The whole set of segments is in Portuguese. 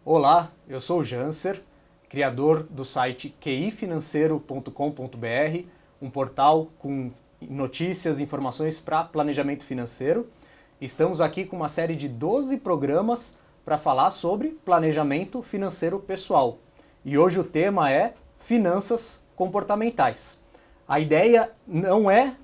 Olá, eu sou o Janser, criador do site qifinanceiro.com.br, um portal com notícias e informações para planejamento financeiro. Estamos aqui com uma série de 12 programas para falar sobre planejamento financeiro pessoal. E hoje o tema é finanças comportamentais. A ideia não é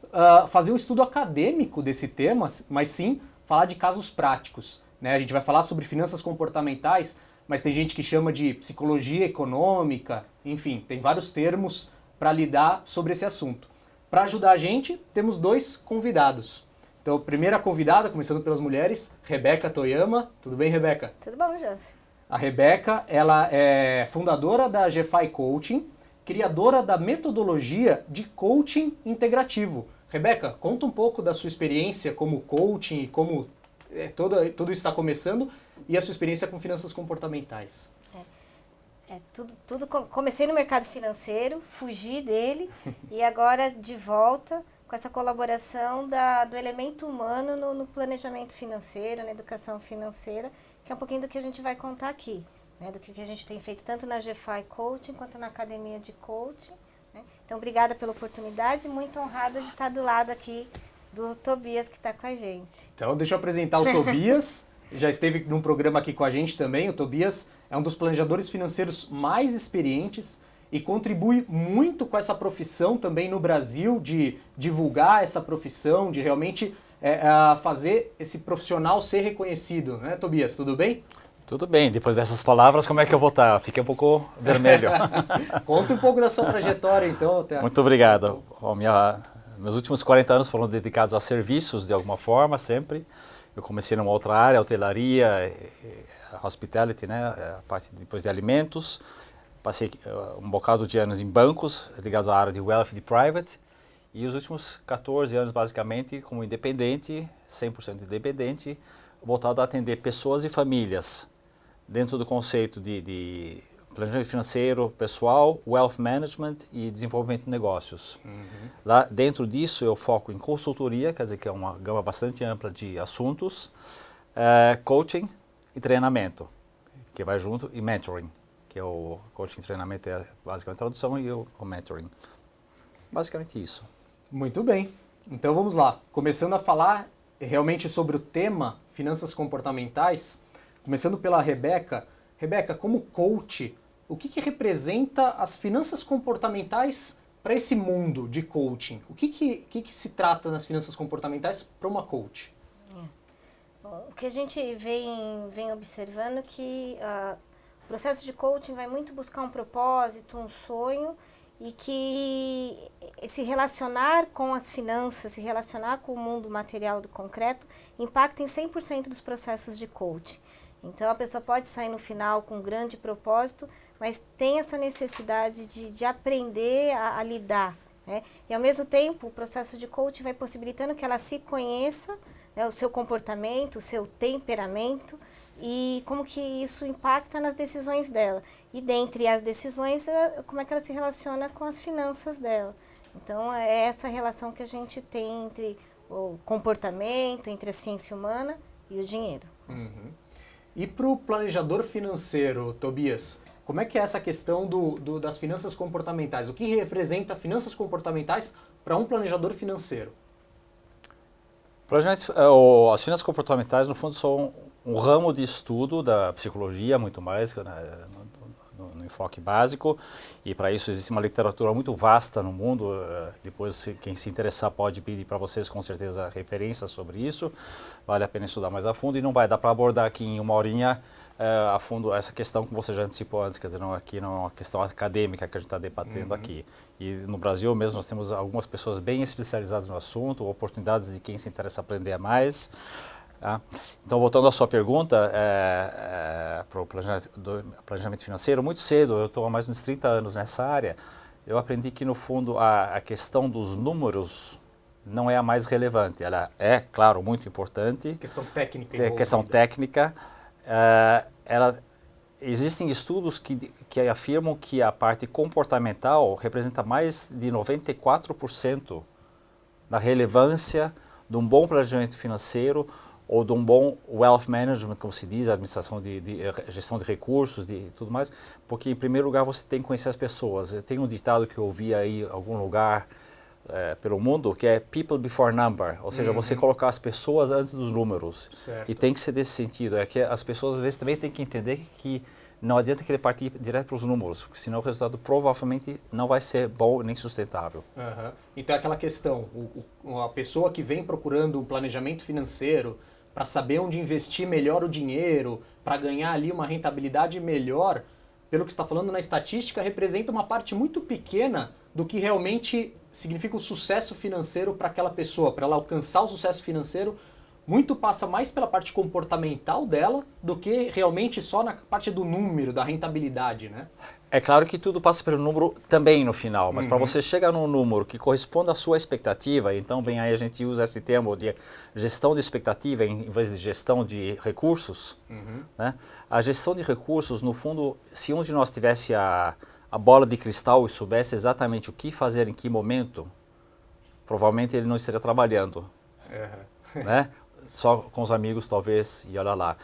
fazer um estudo acadêmico desse tema, mas sim falar de casos práticos, né? A gente vai falar sobre finanças comportamentais, mas tem gente que chama de psicologia econômica, enfim, tem vários termos para lidar sobre esse assunto. Para ajudar a gente, temos dois convidados. Então, a primeira convidada, começando pelas mulheres, Rebeca Toyama. Tudo bem, Rebeca? Tudo bom, Jansen. A Rebeca, ela é fundadora da GFI Coaching, criadora da metodologia de coaching integrativo. Rebeca, conta um pouco da sua experiência como coaching e como tudo isso está começando e a sua experiência com finanças comportamentais. Comecei no mercado financeiro, fugi dele e agora de volta com essa colaboração do elemento humano no planejamento financeiro, na educação financeira, que é um pouquinho do que a gente vai contar aqui, né, do que a gente tem feito tanto na GFI Coaching quanto na Academia de Coaching. Né? Então, obrigada pela oportunidade, muito honrada de estar do lado aqui do Tobias, que está com a gente. Então, deixa eu apresentar o Tobias, já esteve num programa aqui com a gente também. O Tobias é um dos planejadores financeiros mais experientes e contribui muito com essa profissão também no Brasil, de divulgar essa profissão, de realmente fazer esse profissional ser reconhecido, né, Tobias? Tudo bem? Tudo bem, depois dessas palavras, como é que eu vou estar? Fiquei um pouco vermelho. Conta um pouco da sua trajetória, então. Muito obrigado. Meus últimos 40 anos foram dedicados a serviços, de alguma forma, sempre. Eu comecei numa outra área, hotelaria, hospitality, né, a parte depois de alimentos. Passei um bocado de anos em bancos, ligados à área de wealth e de private. E os últimos 14 anos, basicamente, como independente, 100% independente, voltado a atender pessoas e famílias, dentro do conceito de planejamento financeiro pessoal, wealth management e desenvolvimento de negócios. Lá dentro disso eu foco em consultoria, quer dizer que é uma gama bastante ampla de assuntos, coaching e treinamento, que vai junto, e mentoring, que é o coaching e treinamento é basicamente a tradução e o mentoring. Basicamente isso. Muito bem. Então vamos lá. Começando a falar realmente sobre o tema finanças comportamentais, começando pela Rebeca. Rebeca, como coach, o que representa as finanças comportamentais para esse mundo de coaching? O que se trata nas finanças comportamentais para uma coach? Bom, o que a gente vem observando é que o processo de coaching vai muito buscar um propósito, um sonho, e que se relacionar com as finanças, se relacionar com o mundo material do concreto, impacta em 100% dos processos de coaching. Então, a pessoa pode sair no final com um grande propósito, mas tem essa necessidade de aprender a lidar. Né? E, ao mesmo tempo, o processo de coaching vai possibilitando que ela se conheça, né, o seu comportamento, o seu temperamento, e como que isso impacta nas decisões dela. E dentre as decisões, como é que ela se relaciona com as finanças dela. Então, é essa relação que a gente tem entre o comportamento, entre a ciência humana e o dinheiro. Uhum. E para o planejador financeiro, Tobias, como é que é essa questão das finanças comportamentais? O que representa finanças comportamentais para um planejador financeiro? As finanças comportamentais, no fundo, são um ramo de estudo da psicologia, muito mais, né, no enfoque básico, e para isso existe uma literatura muito vasta no mundo. Depois, quem se interessar pode pedir para vocês, com certeza, referências sobre isso. Vale a pena estudar mais a fundo, e não vai dar para abordar aqui em uma horinha a fundo essa questão que você já antecipou antes, quer dizer, aqui não é uma questão acadêmica que a gente está debatendo aqui. E no Brasil mesmo nós temos algumas pessoas bem especializadas no assunto, oportunidades de quem se interessa aprender mais. Tá? Então, voltando à sua pergunta, para o planejamento financeiro, muito cedo, eu estou há mais de 30 anos nessa área, eu aprendi que, no fundo, a questão dos números não é a mais relevante. Ela é, claro, muito importante. Questão técnica. Questão técnica. Existem estudos que afirmam que a parte comportamental representa mais de 94% da relevância de um bom planejamento financeiro ou de um bom wealth management, como se diz, administração de gestão de recursos, de tudo mais, porque em primeiro lugar você tem que conhecer as pessoas. Tem um ditado que eu ouvi aí em algum lugar pelo mundo, que é people before number, ou seja, você colocar as pessoas antes dos números. Certo. E tem que ser desse sentido, é que as pessoas às vezes também têm que entender que não adianta querer partir direto para os números, porque senão o resultado provavelmente não vai ser bom nem sustentável. Uhum. Então é aquela questão, a pessoa que vem procurando um planejamento financeiro para saber onde investir melhor o dinheiro, para ganhar ali uma rentabilidade melhor, pelo que você está falando na estatística, representa uma parte muito pequena do que realmente significa o sucesso financeiro para aquela pessoa, para ela alcançar o sucesso financeiro. Muito passa mais pela parte comportamental dela do que realmente só na parte do número, da rentabilidade, né? É claro que tudo passa pelo número também no final, mas para você chegar num número que corresponda à sua expectativa, então vem aí a gente usa esse termo de gestão de expectativa em vez de gestão de recursos, né? A gestão de recursos, no fundo, se um de nós tivesse a bola de cristal e soubesse exatamente o que fazer em que momento, provavelmente ele não estaria trabalhando, né? Só com os amigos talvez, e olha lá.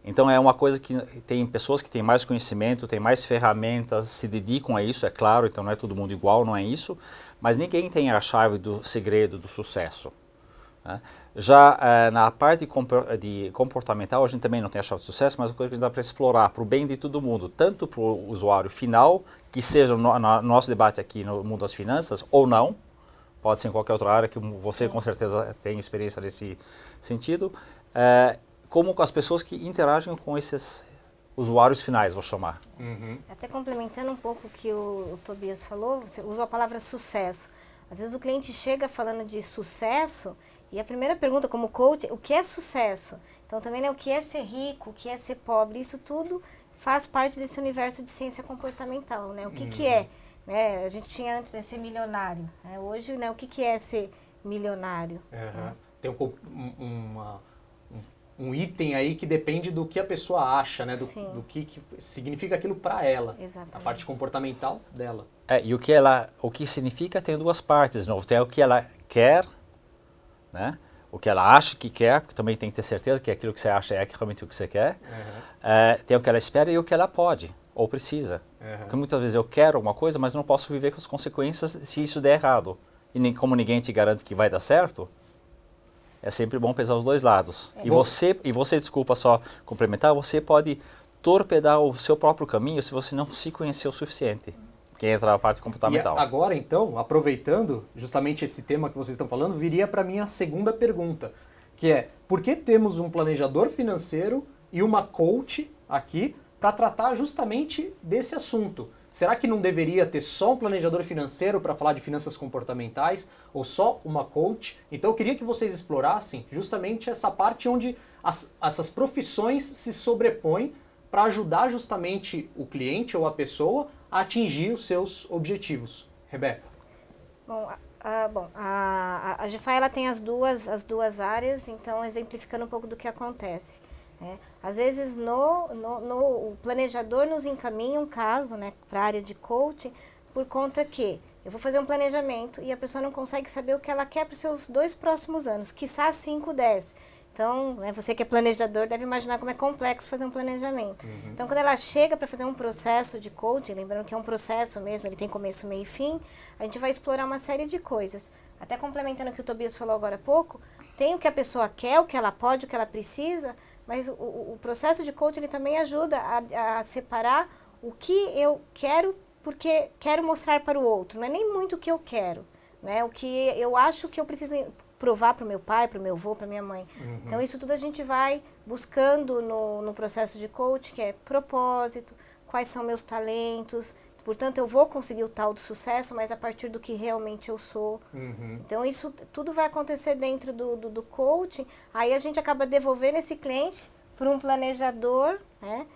Então é uma coisa que tem pessoas que têm mais conhecimento, têm mais ferramentas, se dedicam a isso, é claro, então não é todo mundo igual, não é isso, mas ninguém tem a chave do segredo do sucesso, né? Já na parte de comportamental, a gente também não tem a chave do sucesso, mas é uma coisa que dá para explorar para o bem de todo mundo, tanto para o usuário final, que seja no nosso debate aqui no mundo das finanças, ou não, pode ser em qualquer outra área, que você com certeza tem experiência nesse sentido, como com as pessoas que interagem com esses usuários finais, vou chamar. Até complementando um pouco o que o Tobias falou, você usou a palavra sucesso. Às vezes o cliente chega falando de sucesso e a primeira pergunta como coach, o que é sucesso? Então também, né, o que é ser rico, o que é ser pobre, isso tudo faz parte desse universo de ciência comportamental, né? O que é? Né? A gente tinha antes ser milionário, né? Hoje, né, o que é ser milionário? Né? Tem um item aí que depende do que a pessoa acha, né? Do que significa aquilo para ela. Exatamente. A parte comportamental dela. E o que significa tem duas partes, de novo. Tem o que ela quer, né? O que ela acha que quer, porque também tem que ter certeza que aquilo que você acha é realmente o que você quer. Tem o que ela espera e o que ela pode ou precisa. Porque muitas vezes eu quero uma coisa, mas não posso viver com as consequências se isso der errado. E nem como ninguém te garante que vai dar certo, é sempre bom pesar os dois lados. E você, desculpa só complementar, você pode torpedar o seu próprio caminho se você não se conhecer o suficiente. Que entra a parte comportamental. E agora, então, aproveitando justamente esse tema que vocês estão falando, viria para mim a segunda pergunta, que é, por que temos um planejador financeiro e uma coach aqui para tratar justamente desse assunto? Será que não deveria ter só um planejador financeiro para falar de finanças comportamentais ou só uma coach? Então eu queria que vocês explorassem justamente essa parte onde essas profissões se sobrepõem para ajudar justamente o cliente ou a pessoa a atingir os seus objetivos. Rebeca. Bom, a GFA ela tem as duas áreas, então exemplificando um pouco do que acontece. Né? Às vezes o planejador nos encaminha um caso, né, para a área de coaching por conta que eu vou fazer um planejamento e a pessoa não consegue saber o que ela quer para os seus 2 próximos anos, quiçá 5, 10. Então, né, você que é planejador deve imaginar como é complexo fazer um planejamento. Então, quando ela chega para fazer um processo de coaching, lembrando que é um processo mesmo, ele tem começo, meio e fim, a gente vai explorar uma série de coisas. Até complementando o que o Tobias falou agora há pouco, tem o que a pessoa quer, o que ela pode, o que ela precisa, mas o processo de coaching ele também ajuda a separar o que eu quero porque quero mostrar para o outro. Não é nem muito o que eu quero, né? O que eu acho que eu preciso provar para o meu pai, para o meu avô, para minha mãe. Então isso tudo a gente vai buscando no processo de coaching, que é propósito, quais são meus talentos. Portanto, eu vou conseguir o tal do sucesso, mas a partir do que realmente eu sou. Então, isso tudo vai acontecer dentro do coaching. Aí a gente acaba devolvendo esse cliente para um planejador, né?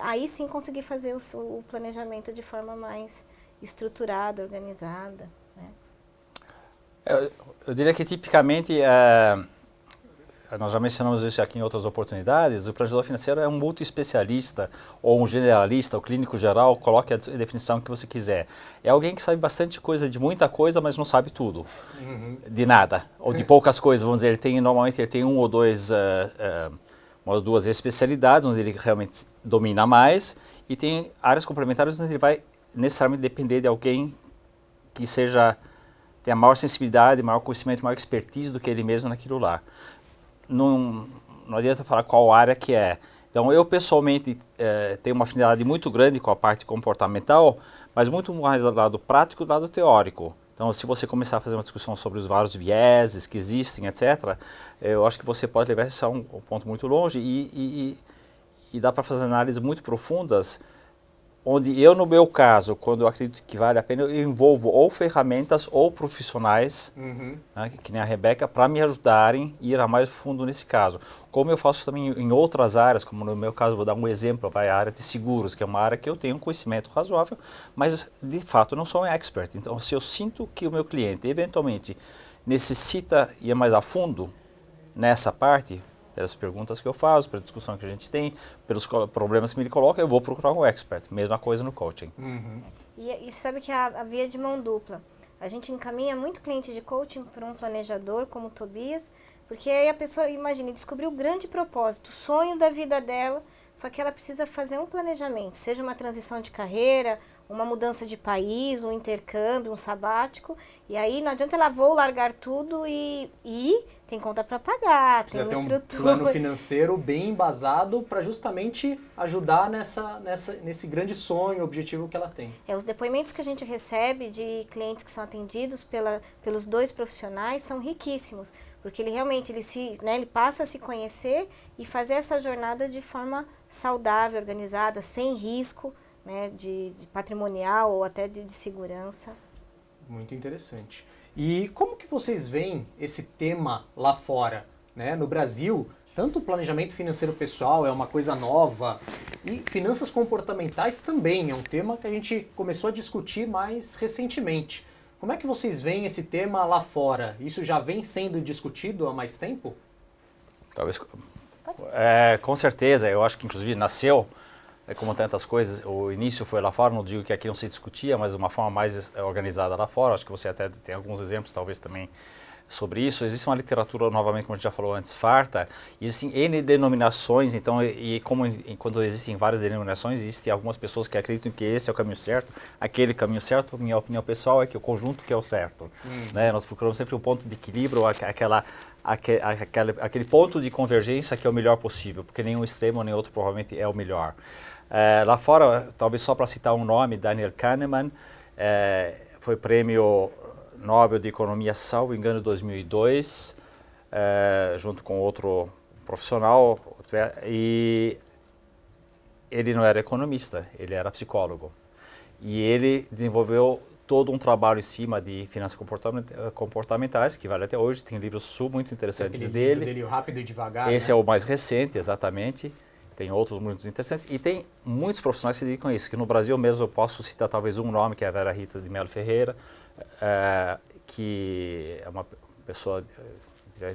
Aí sim conseguir fazer o planejamento de forma mais estruturada, organizada. Né? Eu diria que tipicamente nós já mencionamos isso aqui em outras oportunidades, o planejador financeiro é um multi-especialista ou um generalista, ou clínico geral, coloque a definição que você quiser. É alguém que sabe bastante coisa de muita coisa, mas não sabe tudo, de nada, ou de poucas coisas, vamos dizer. Normalmente ele tem uma ou duas especialidades, onde ele realmente domina mais, e tem áreas complementares onde ele vai necessariamente depender de alguém que tenha maior sensibilidade, maior conhecimento, maior expertise do que ele mesmo naquilo lá. Não adianta falar qual área que é. Então, eu pessoalmente tenho uma afinidade muito grande com a parte comportamental, mas muito mais do lado prático do lado teórico. Então, se você começar a fazer uma discussão sobre os vários vieses que existem, etc., eu acho que você pode levar isso a um ponto muito longe e dá para fazer análises muito profundas, onde eu, no meu caso, quando eu acredito que vale a pena, eu envolvo ou ferramentas ou profissionais, né, que nem a Rebeca, para me ajudarem a ir a mais fundo nesse caso. Como eu faço também em outras áreas, como no meu caso, vou dar um exemplo, a área de seguros, que é uma área que eu tenho um conhecimento razoável, mas de fato eu não sou um expert. Então, se eu sinto que o meu cliente eventualmente necessita ir mais a fundo nessa parte, pelas perguntas que eu faço, pela discussão que a gente tem, pelos problemas que me coloca, eu vou procurar um expert. Mesma coisa no coaching. E sabe que a via de mão dupla. A gente encaminha muito cliente de coaching para um planejador como o Tobias, porque aí a pessoa, imagine, descobriu o grande propósito, o sonho da vida dela, só que ela precisa fazer um planejamento, seja uma transição de carreira, uma mudança de país, um intercâmbio, um sabático, e aí não adianta ela vou largar tudo e tem conta para pagar, precisa tem uma ter estrutura. Um plano financeiro bem embasado para justamente ajudar nesse grande sonho, objetivo que ela tem. Os depoimentos que a gente recebe de clientes que são atendidos pelos dois profissionais são riquíssimos, porque ele realmente ele passa a se conhecer e fazer essa jornada de forma saudável, organizada, sem risco, né, de patrimonial ou até de segurança. Muito interessante. E como que vocês veem esse tema lá fora, né? No Brasil, tanto o planejamento financeiro pessoal é uma coisa nova e finanças comportamentais também é um tema que a gente começou a discutir mais recentemente. Como é que vocês veem esse tema lá fora? Isso já vem sendo discutido há mais tempo? Talvez. Com certeza, eu acho que inclusive nasceu, como tantas coisas, o início foi lá fora, não digo que aqui não se discutia, mas de uma forma mais organizada lá fora. Acho que você até tem alguns exemplos, talvez também, sobre isso. Existe uma literatura, novamente, como a gente já falou antes, farta. Existem N denominações, então, quando existem várias denominações, existem algumas pessoas que acreditam que esse é o caminho certo, aquele caminho certo. Minha opinião pessoal é que o conjunto que é o certo. Né? Nós procuramos sempre um ponto de equilíbrio, aquele ponto de convergência que é o melhor possível, porque nenhum extremo nem outro provavelmente é o melhor. Lá fora, talvez só para citar um nome, Daniel Kahneman, foi prêmio Nobel de Economia, salvo engano, 2002, junto com outro profissional, e ele não era economista, ele era psicólogo. E ele desenvolveu todo um trabalho em cima de finanças comportamentais, que vale até hoje, tem livros muito interessantes dele. O Rápido e Devagar, Esse é o mais recente, exatamente. Tem outros muito interessantes e tem muitos profissionais que se dedicam a isso, que no Brasil mesmo eu posso citar talvez um nome, que é a Vera Rita de Melo Ferreira, que é uma pessoa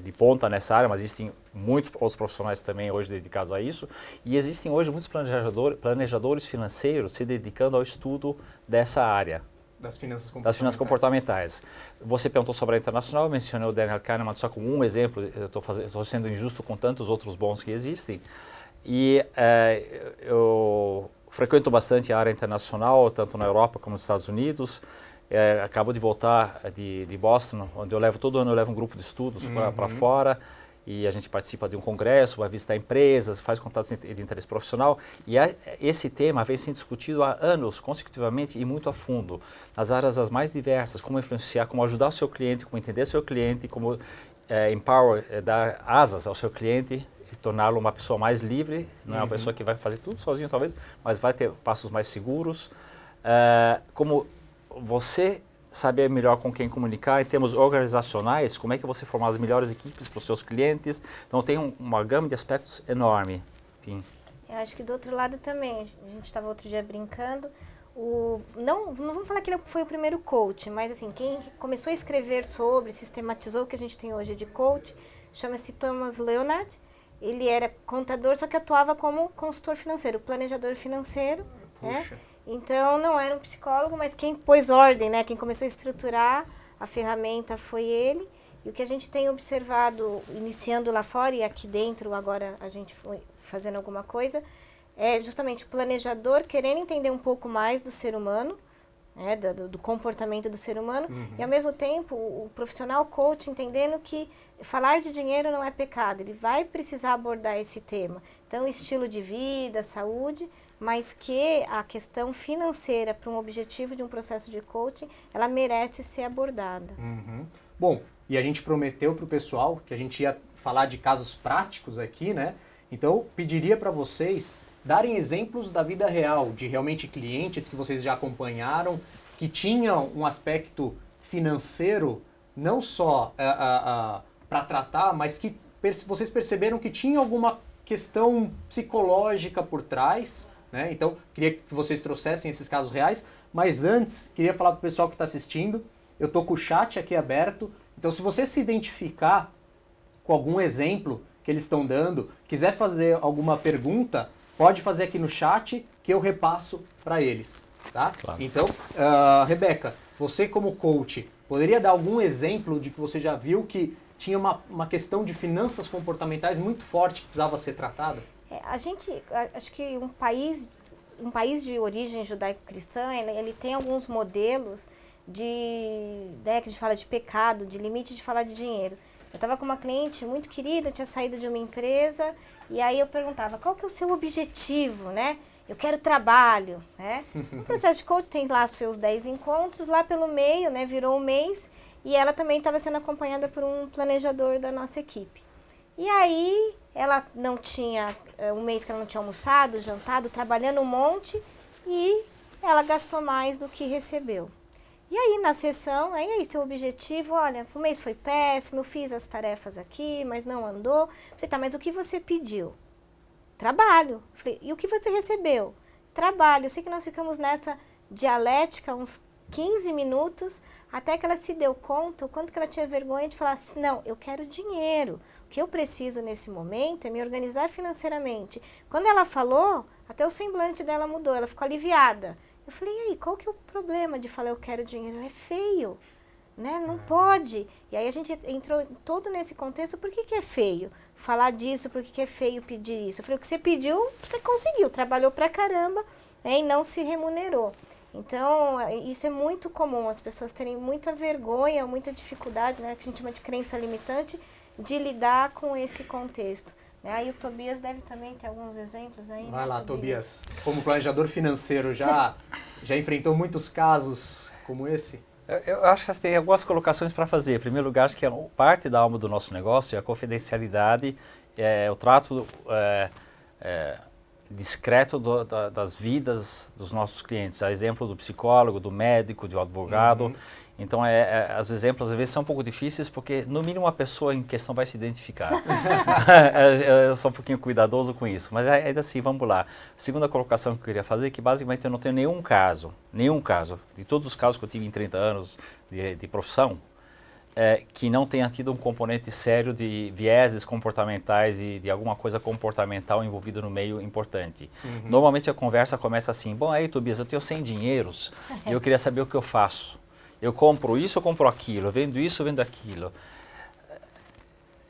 de ponta nessa área, mas existem muitos outros profissionais também hoje dedicados a isso, e existem hoje muitos planejadores financeiros se dedicando ao estudo dessa área. Das finanças comportamentais. Você perguntou sobre a internacional, eu mencionei o Daniel Kahneman só como um exemplo, eu estou sendo injusto com tantos outros bons que existem. E eu frequento bastante a área internacional, tanto na Europa como nos Estados Unidos. Acabo de voltar de Boston, onde todo ano eu levo um grupo de estudos para fora, e a gente participa de um congresso, vai visitar empresas, faz contatos de interesse profissional. E esse tema vem sendo discutido há anos, consecutivamente e muito a fundo, nas áreas as mais diversas, como influenciar, como ajudar o seu cliente, como entender o seu cliente, como dar asas ao seu cliente, torná-lo uma pessoa mais livre, não é uma pessoa que vai fazer tudo sozinho talvez, mas vai ter passos mais seguros. Como você saber melhor com quem comunicar em termos organizacionais, como é que você formar as melhores equipes para os seus clientes. Então tem uma gama de aspectos enorme. Enfim. Eu acho que do outro lado também, a gente estava outro dia brincando, não vamos falar que ele foi o primeiro coach, mas assim, quem começou a escrever sobre, sistematizou o que a gente tem hoje de coach, chama-se Thomas Leonard. Ele era contador, só que atuava como consultor financeiro, planejador financeiro. Né? Então, não era um psicólogo, mas quem pôs ordem, né? Quem começou a estruturar a ferramenta foi ele. E o que a gente tem observado, iniciando lá fora e aqui dentro, agora a gente foi fazendo alguma coisa, é justamente o planejador querendo entender um pouco mais do ser humano, né, do comportamento do ser humano, e ao mesmo tempo o profissional coach entendendo que falar de dinheiro não é pecado, ele vai precisar abordar esse tema. Então, estilo de vida, saúde, mas que a questão financeira para um objetivo de um processo de coaching, ela merece ser abordada. Bom, e a gente prometeu para o pessoal que a gente ia falar de casos práticos aqui, né? Então, eu pediria para vocês darem exemplos da vida real, de realmente clientes que vocês já acompanharam, que tinham um aspecto financeiro, não só para tratar, mas que vocês perceberam que tinha alguma questão psicológica por trás, né? Então, queria que vocês trouxessem esses casos reais, mas antes, queria falar para o pessoal que está assistindo, eu estou com o chat aqui aberto, então se você se identificar com algum exemplo que eles estão dando, quiser fazer alguma pergunta, pode fazer aqui no chat que eu repasso para eles, tá? Claro. Então, Rebeca, você como coach, poderia dar algum exemplo de que você já viu que tinha uma questão de finanças comportamentais muito forte que precisava ser tratada? Acho que um país de origem judaico-cristã, ele tem alguns modelos né, que a gente fala de pecado, de limite de falar de dinheiro. Eu estava com uma cliente muito querida, tinha saído de uma empresa, e aí eu perguntava, qual que é o seu objetivo, né? Eu quero trabalho, né? No processo de coaching tem lá os seus 10 encontros, lá pelo meio, né, virou um mês, e ela também estava sendo acompanhada por um planejador da nossa equipe. E aí, ela não tinha, um mês que ela não tinha almoçado, jantado, trabalhando um monte, e ela gastou mais do que recebeu. E aí, na sessão, aí seu objetivo, olha, o mês foi péssimo, eu fiz as tarefas aqui, mas não andou. Falei, tá, mas o que você pediu? Trabalho. Falei, e o que você recebeu? Trabalho. Eu sei que nós ficamos nessa dialética uns 15 minutos, até que ela se deu conta o quanto que ela tinha vergonha de falar assim, não, eu quero dinheiro. O que eu preciso nesse momento é me organizar financeiramente. Quando ela falou, até o semblante dela mudou, ela ficou aliviada. Eu falei, e aí, qual que é o problema de falar eu quero dinheiro? É feio, né? Não pode. E aí a gente entrou todo nesse contexto, por que é feio falar disso, por que é feio pedir isso? Eu falei, o que você pediu, você conseguiu, trabalhou pra caramba, né, e não se remunerou. Então, isso é muito comum, as pessoas terem muita vergonha, muita dificuldade, né, que a gente chama de crença limitante, de lidar com esse contexto. Aí o Tobias deve também ter alguns exemplos aí. Vai lá, Tobias. Como planejador financeiro, já enfrentou muitos casos como esse? Eu acho que tem algumas colocações para fazer. Em primeiro lugar, acho que parte da alma do nosso negócio é a confidencialidade, o trato discreto das vidas dos nossos clientes. A exemplo do psicólogo, do médico, do advogado. Então, os exemplos às vezes são um pouco difíceis porque, no mínimo, a pessoa em questão vai se identificar. Eu sou um pouquinho cuidadoso com isso, mas ainda assim, vamos lá. A segunda colocação que eu queria fazer é que, basicamente, eu não tenho nenhum caso, de todos os casos que eu tive em 30 anos de profissão, que não tenha tido um componente sério de vieses comportamentais e de alguma coisa comportamental envolvida no meio importante. Normalmente, a conversa começa assim, bom, aí, Tobias, eu tenho 100 dinheiros e eu queria saber o que eu faço. Eu compro isso, eu compro aquilo, eu vendo isso, eu vendo aquilo.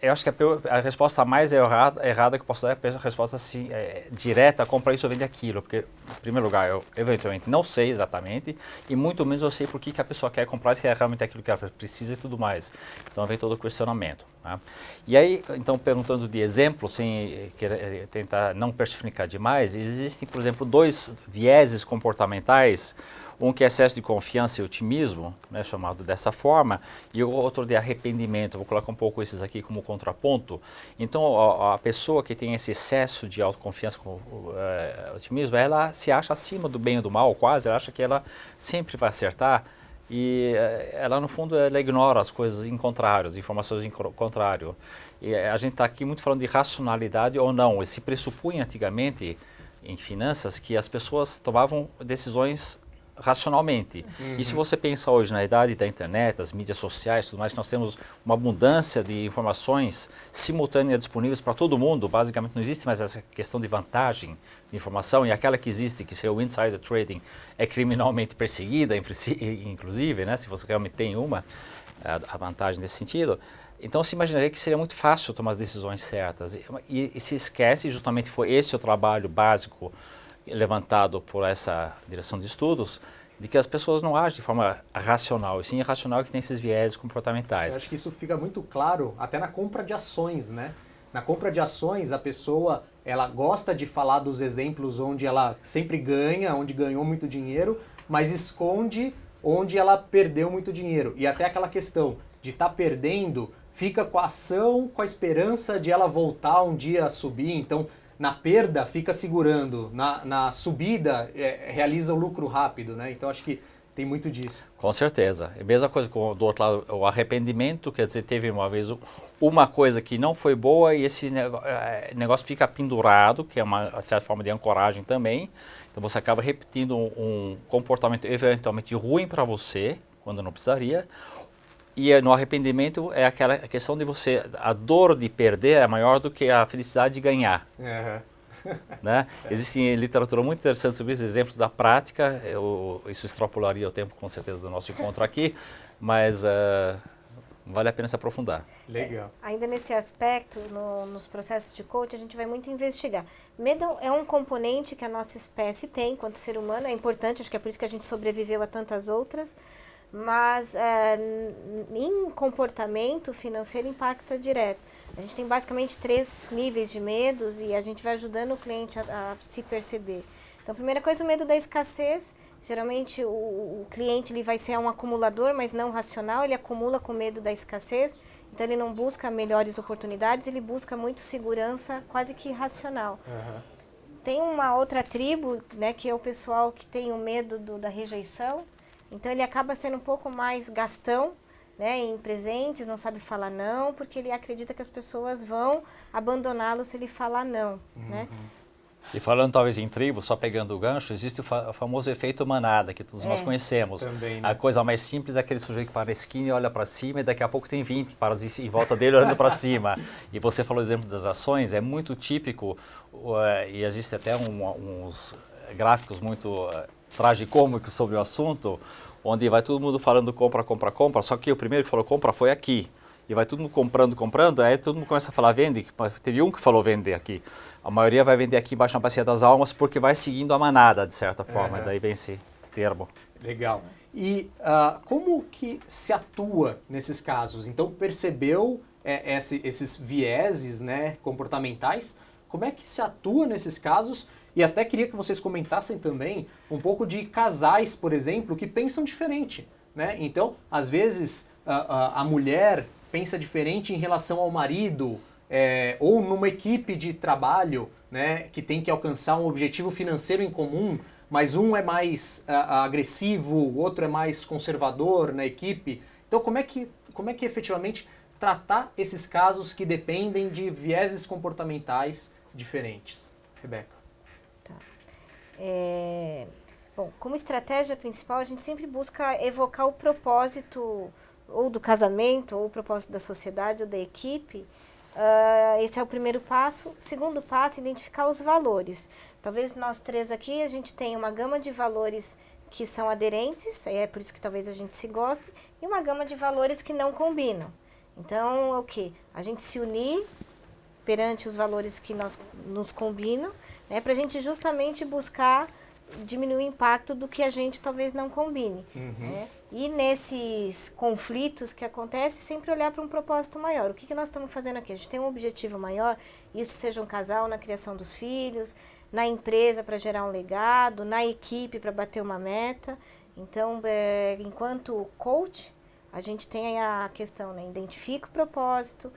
Eu acho que a resposta mais errada que eu posso dar é a resposta assim, direta, compra isso, eu vendo aquilo. Porque, em primeiro lugar, eu eventualmente não sei exatamente e muito menos eu sei por que a pessoa quer comprar, se é realmente aquilo que ela precisa e tudo mais. Então, vem todo o questionamento. Tá? E aí, então, perguntando de exemplo, sem tentar não personificar demais, existem, por exemplo, 2 vieses comportamentais. Um que é excesso de confiança e otimismo, né, chamado dessa forma, e o outro de arrependimento. Vou colocar um pouco esses aqui como contraponto. Então, a pessoa que tem esse excesso de autoconfiança com otimismo, ela se acha acima do bem e do mal, quase. Ela acha que ela sempre vai acertar e ela, no fundo, ela ignora as coisas em contrário, as informações em contrário. E a gente está aqui muito falando de racionalidade ou não. Se pressupunha antigamente, em finanças, que as pessoas tomavam decisões racionalmente. E se você pensa hoje na idade da internet, das mídias sociais, tudo mais, nós temos uma abundância de informações simultâneas disponíveis para todo mundo. Basicamente não existe mais essa questão de vantagem de informação, e aquela que existe, que seria o insider trading, é criminalmente perseguida, inclusive, né, se você realmente tem a vantagem nesse sentido. Então se imaginaria que seria muito fácil tomar as decisões certas. E se esquece, justamente foi esse o trabalho básico levantado por essa direção de estudos, de que as pessoas não agem de forma racional, e sim irracional, que tem esses viés comportamentais. Eu acho que isso fica muito claro até na compra de ações, né? Na compra de ações, a pessoa, ela gosta de falar dos exemplos onde ela sempre ganha, onde ganhou muito dinheiro, mas esconde onde ela perdeu muito dinheiro. E até aquela questão de estar perdendo, fica com a ação, com a esperança de ela voltar um dia a subir. Então, na perda, fica segurando. Na subida, realiza o lucro rápido, né? Então, acho que tem muito disso. Com certeza. É a mesma coisa com do outro lado, o arrependimento, quer dizer, teve uma vez uma coisa que não foi boa e esse negócio fica pendurado, que é uma certa forma de ancoragem também. Então, você acaba repetindo um comportamento eventualmente ruim para você, quando não precisaria. E no arrependimento é aquela questão de você, a dor de perder é maior do que a felicidade de ganhar. Né? Existem literatura muito interessante sobre esses exemplos da prática, isso extrapolaria o tempo com certeza do nosso encontro aqui, mas vale a pena se aprofundar. Legal. Ainda nesse aspecto, nos processos de coaching, a gente vai muito investigar. Medo é um componente que a nossa espécie tem enquanto ser humano, é importante, acho que é por isso que a gente sobreviveu a tantas outras, mas em comportamento financeiro impacta direto. A gente tem basicamente 3 níveis de medos e a gente vai ajudando o cliente a se perceber. Então, a primeira coisa, o medo da escassez. Geralmente o cliente ele vai ser um acumulador, mas não racional, ele acumula com medo da escassez, então ele não busca melhores oportunidades, ele busca muito segurança quase que irracional. Tem uma outra tribo, né, que é o pessoal que tem o medo da rejeição. Então ele acaba sendo um pouco mais gastão, né, em presentes, não sabe falar não, porque ele acredita que as pessoas vão abandoná-lo se ele falar não, né? E falando talvez em tribo, só pegando o gancho, existe o famoso efeito manada, que todos nós conhecemos. Também, né? A coisa mais simples é aquele sujeito que para na esquina e olha para cima, e daqui a pouco tem 20 para em volta dele olhando para cima. E você falou o exemplo das ações, é muito típico, e existe até uns gráficos muito tragicômicos sobre o assunto, onde vai todo mundo falando compra, compra, compra, só que o primeiro que falou compra foi aqui. E vai todo mundo comprando, aí todo mundo começa a falar vende, teve um que falou vender aqui. A maioria vai vender aqui embaixo na Bacia das Almas porque vai seguindo a manada, de certa forma, daí vem esse termo. Legal. E como que se atua nesses casos? Então, percebeu esses vieses, né, comportamentais? Como é que se atua nesses casos? E até queria que vocês comentassem também um pouco de casais, por exemplo, que pensam diferente, né? Então, às vezes, a mulher pensa diferente em relação ao marido, ou numa equipe de trabalho, né, que tem que alcançar um objetivo financeiro em comum, mas um é mais agressivo, o outro é mais conservador na equipe. Então, como é que efetivamente tratar esses casos que dependem de vieses comportamentais diferentes? Rebeca. Tá. Bom, como estratégia principal, a gente sempre busca evocar o propósito ou do casamento, ou o propósito da sociedade ou da equipe. Esse é o primeiro passo. Segundo passo, identificar os valores. Talvez nós 3 aqui, a gente tenha uma gama de valores que são aderentes, é por isso que talvez a gente se goste, e uma gama de valores que não combinam. Então, o quê? A gente se unir perante os valores que nos combinam, né, para a gente justamente buscar diminuir o impacto do que a gente talvez não combine. Né? E nesses conflitos que acontecem, sempre olhar para um propósito maior. O que nós estamos fazendo aqui? A gente tem um objetivo maior, isso seja um casal na criação dos filhos, na empresa para gerar um legado, na equipe para bater uma meta. Então, enquanto coach, a gente tem a questão, né? Identifica o propósito,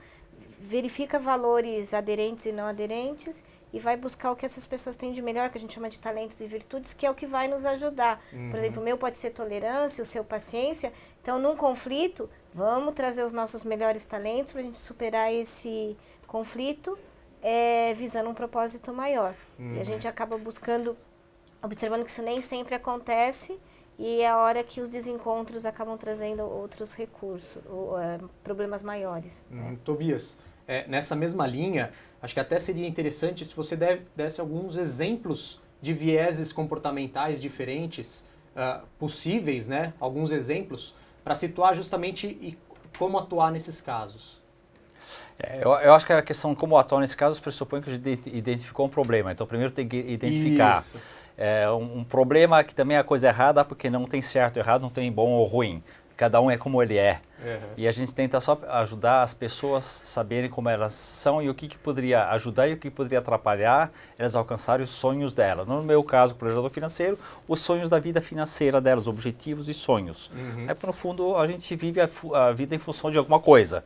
verifica valores aderentes e não aderentes, e vai buscar o que essas pessoas têm de melhor, que a gente chama de talentos e virtudes, que é o que vai nos ajudar. Por exemplo, o meu pode ser tolerância, o seu paciência. Então, num conflito, vamos trazer os nossos melhores talentos para a gente superar esse conflito, visando um propósito maior. E a gente acaba observando que isso nem sempre acontece, e é a hora que os desencontros acabam trazendo outros recursos, problemas maiores. Né? Tobias, nessa mesma linha, acho que até seria interessante se você desse alguns exemplos de vieses comportamentais diferentes possíveis, né? Alguns exemplos, para situar justamente como atuar nesses casos. Eu acho que a questão como atuar nesse caso pressupõe que a gente identificou um problema. Então, primeiro tem que identificar um problema que também é a coisa errada, porque não tem certo e errado, não tem bom ou ruim. Cada um é como ele é. Uhum. E a gente tenta só ajudar as pessoas a saberem como elas são e o que poderia ajudar e o que poderia atrapalhar elas alcançarem os sonhos delas. No meu caso, como planejador financeiro, os sonhos da vida financeira delas, objetivos e sonhos. Uhum. Aí, no fundo, a gente vive a vida em função de alguma coisa.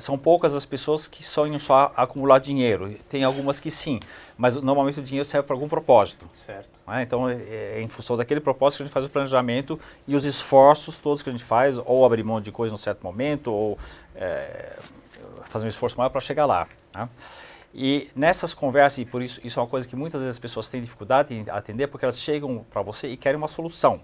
São poucas as pessoas que sonham só acumular dinheiro. Tem algumas que sim, mas normalmente o dinheiro serve para algum propósito. Certo. Então, em função daquele propósito que a gente faz o planejamento e os esforços todos que a gente faz, ou abrir mão de coisa em um certo momento, ou fazer um esforço maior para chegar lá. Né? E nessas conversas, e por isso é uma coisa que muitas vezes as pessoas têm dificuldade em atender, porque elas chegam para você e querem uma solução.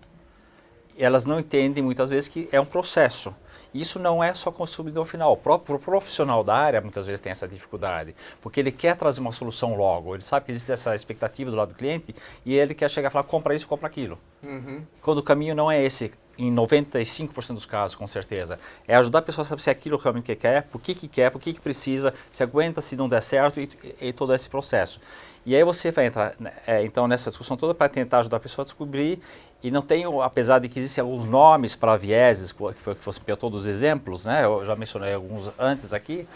E elas não entendem muitas vezes que é um processo. Isso não é só consumidor final. O próprio profissional da área muitas vezes tem essa dificuldade, porque ele quer trazer uma solução logo. Ele sabe que existe essa expectativa do lado do cliente e ele quer chegar e falar, compra isso, compra aquilo. Uhum. Quando o caminho não é esse, em 95% dos casos, com certeza, é ajudar a pessoa a saber se é aquilo realmente que quer, por que precisa, se aguenta, se não der certo e todo esse processo. E aí você vai entrar, então, nessa discussão toda para tentar ajudar a pessoa a descobrir, e não tenho, apesar de que existem alguns nomes para vieses, que foi que você pegou todos os exemplos, né? Eu já mencionei alguns antes aqui,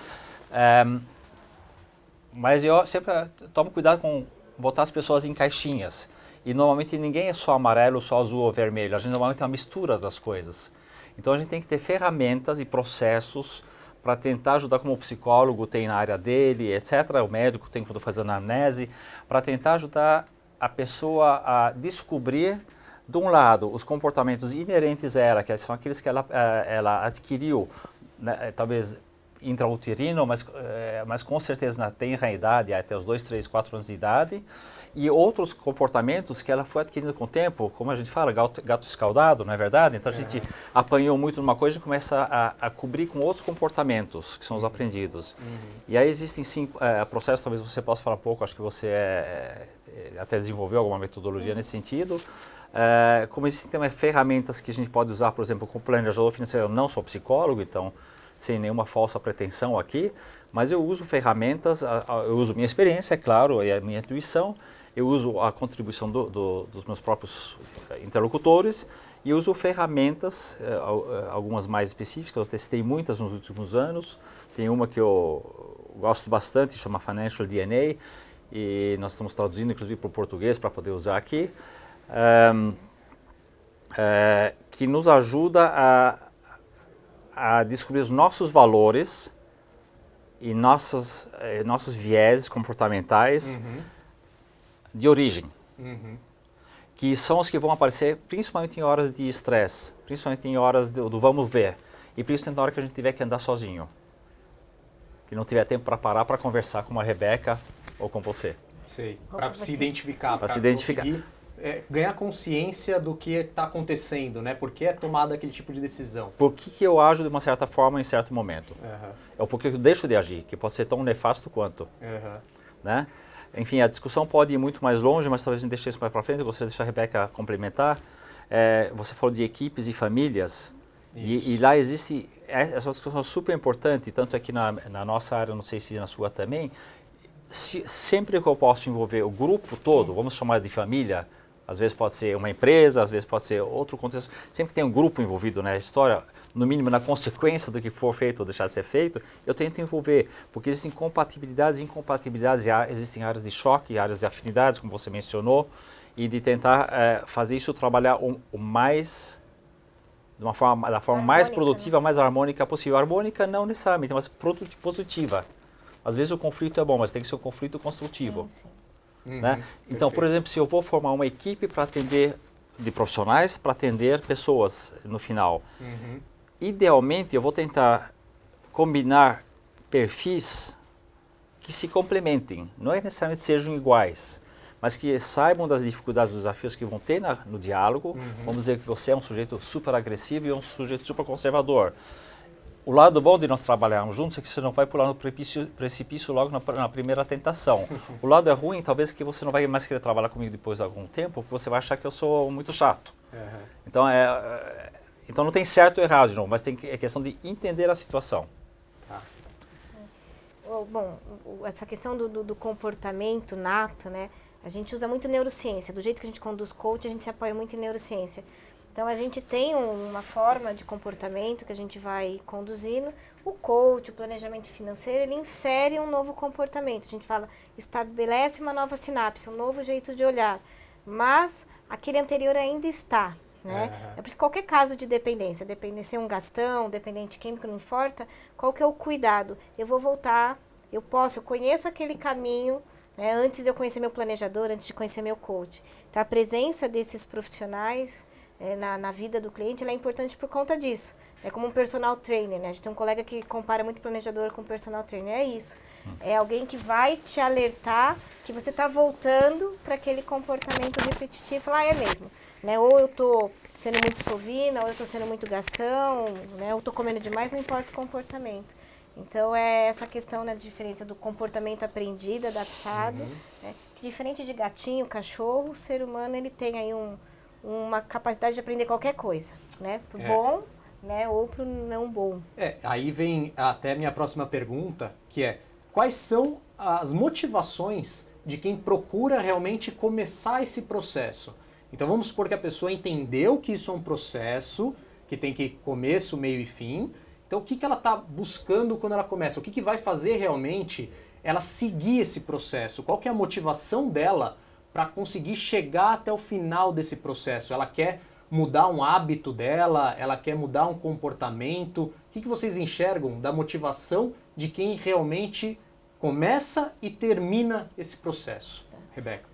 mas eu sempre tomo cuidado com botar as pessoas em caixinhas. E normalmente ninguém é só amarelo, só azul ou vermelho, a gente normalmente é uma mistura das coisas. Então a gente tem que ter ferramentas e processos para tentar ajudar, como o psicólogo tem na área dele, etc. O médico tem quando faz anamnese, para tentar ajudar a pessoa a descobrir, de um lado, os comportamentos inerentes a ela, que são aqueles que ela adquiriu, né, talvez intrauterino, mas com certeza tem idade, até os 2, 3, 4 anos de idade, e outros comportamentos que ela foi adquirindo com o tempo, como a gente fala, gato escaldado, não é verdade? Então a gente apanhou muito numa coisa e começa a cobrir com outros comportamentos, que são os aprendidos. E aí existem sim processos, talvez você possa falar um pouco, acho que você até desenvolveu alguma metodologia nesse sentido. Como existem também ferramentas que a gente pode usar, por exemplo, como planejador financeiro, eu não sou psicólogo, então sem nenhuma falsa pretensão aqui, mas eu uso ferramentas, eu uso minha experiência, é claro, e a minha intuição, eu uso a contribuição dos meus próprios interlocutores e eu uso ferramentas, algumas mais específicas, eu testei muitas nos últimos anos, tem uma que eu gosto bastante, chama Financial DNA, e nós estamos traduzindo inclusive para o português para poder usar aqui, que nos ajuda a descobrir os nossos valores e nossos vieses comportamentais de origem, que são os que vão aparecer principalmente em horas de estresse, principalmente em horas do vamos ver, e principalmente na hora que a gente tiver que andar sozinho, que não tiver tempo para parar para conversar com uma Rebeca ou com você. Sei, para se identificar, para se identificar. Ganhar consciência do que está acontecendo, né? Por que é tomada aquele tipo de decisão? Por que eu ajo de uma certa forma em certo momento? É o porquê eu deixo de agir, que pode ser tão nefasto quanto. Né? Enfim, a discussão pode ir muito mais longe, mas talvez a gente deixe isso mais para frente. Eu gostaria de deixar a Rebeca complementar. Você falou de equipes e famílias, e lá existe essa discussão super importante, tanto aqui na nossa área, não sei se na sua também. Sempre que eu posso envolver o grupo todo, vamos chamar de família, às vezes pode ser uma empresa, às vezes pode ser outro contexto. Sempre que tem um grupo envolvido na história, no mínimo na consequência do que for feito ou deixar de ser feito, eu tento envolver, porque existem compatibilidades e incompatibilidades, existem áreas de choque, áreas de afinidades, como você mencionou, e de tentar fazer isso trabalhar da forma mais produtiva, né? Mais harmônica possível. Harmônica não necessariamente, mas positiva. Às vezes o conflito é bom, mas tem que ser um conflito construtivo. Né? Então, por exemplo, se eu vou formar uma equipe para atender, de profissionais, para atender pessoas no final, idealmente eu vou tentar combinar perfis que se complementem, não é necessariamente sejam iguais, mas que saibam das dificuldades, dos desafios que vão ter no diálogo. Vamos dizer que você é um sujeito super agressivo e um sujeito super conservador. O lado bom de nós trabalharmos juntos é que você não vai pular no precipício logo na primeira tentação. O lado é ruim, talvez, que você não vai mais querer trabalhar comigo depois de algum tempo, porque você vai achar que eu sou muito chato. Então, então não tem certo ou errado, de novo, mas é questão de entender a situação. Bom, essa questão do comportamento nato, né? A gente usa muito neurociência. Do jeito que a gente conduz coach, a gente se apoia muito em neurociência. Então, a gente tem uma forma de comportamento que a gente vai conduzindo. O coach, o planejamento financeiro, ele insere um novo comportamento. A gente fala, estabelece uma nova sinapse, um novo jeito de olhar. Mas aquele anterior ainda está, né? É por isso que qualquer caso de dependência ser um gastão, dependente químico, não importa, qual que é o cuidado? Eu vou voltar, eu conheço aquele caminho, né, antes de eu conhecer meu planejador, antes de conhecer meu coach. Então, a presença desses profissionais na vida do cliente, ela é importante por conta disso. É como um personal trainer, né? A gente tem um colega que compara muito planejador com personal trainer. É isso. É alguém que vai te alertar que você está voltando para aquele comportamento repetitivo e falar, é mesmo. Né? Ou eu estou sendo muito sovina, ou eu estou sendo muito gastão, né? Ou estou comendo demais, não importa o comportamento. Então, é essa questão, né, de diferença do comportamento aprendido, adaptado. Né? Que diferente de gatinho, cachorro, o ser humano ele tem aí uma capacidade de aprender qualquer coisa, né? Pro bom, né? Ou pro não bom. Aí vem até minha próxima pergunta, que é: quais são as motivações de quem procura realmente começar esse processo? Então vamos supor que a pessoa entendeu que isso é um processo, que tem que começo, meio e fim. Então o que ela está buscando quando ela começa? O que vai fazer realmente ela seguir esse processo? Qual que é a motivação dela para conseguir chegar até o final desse processo? Ela quer mudar um hábito dela? Ela quer mudar um comportamento? O que vocês enxergam da motivação de quem realmente começa e termina esse processo? Rebeca.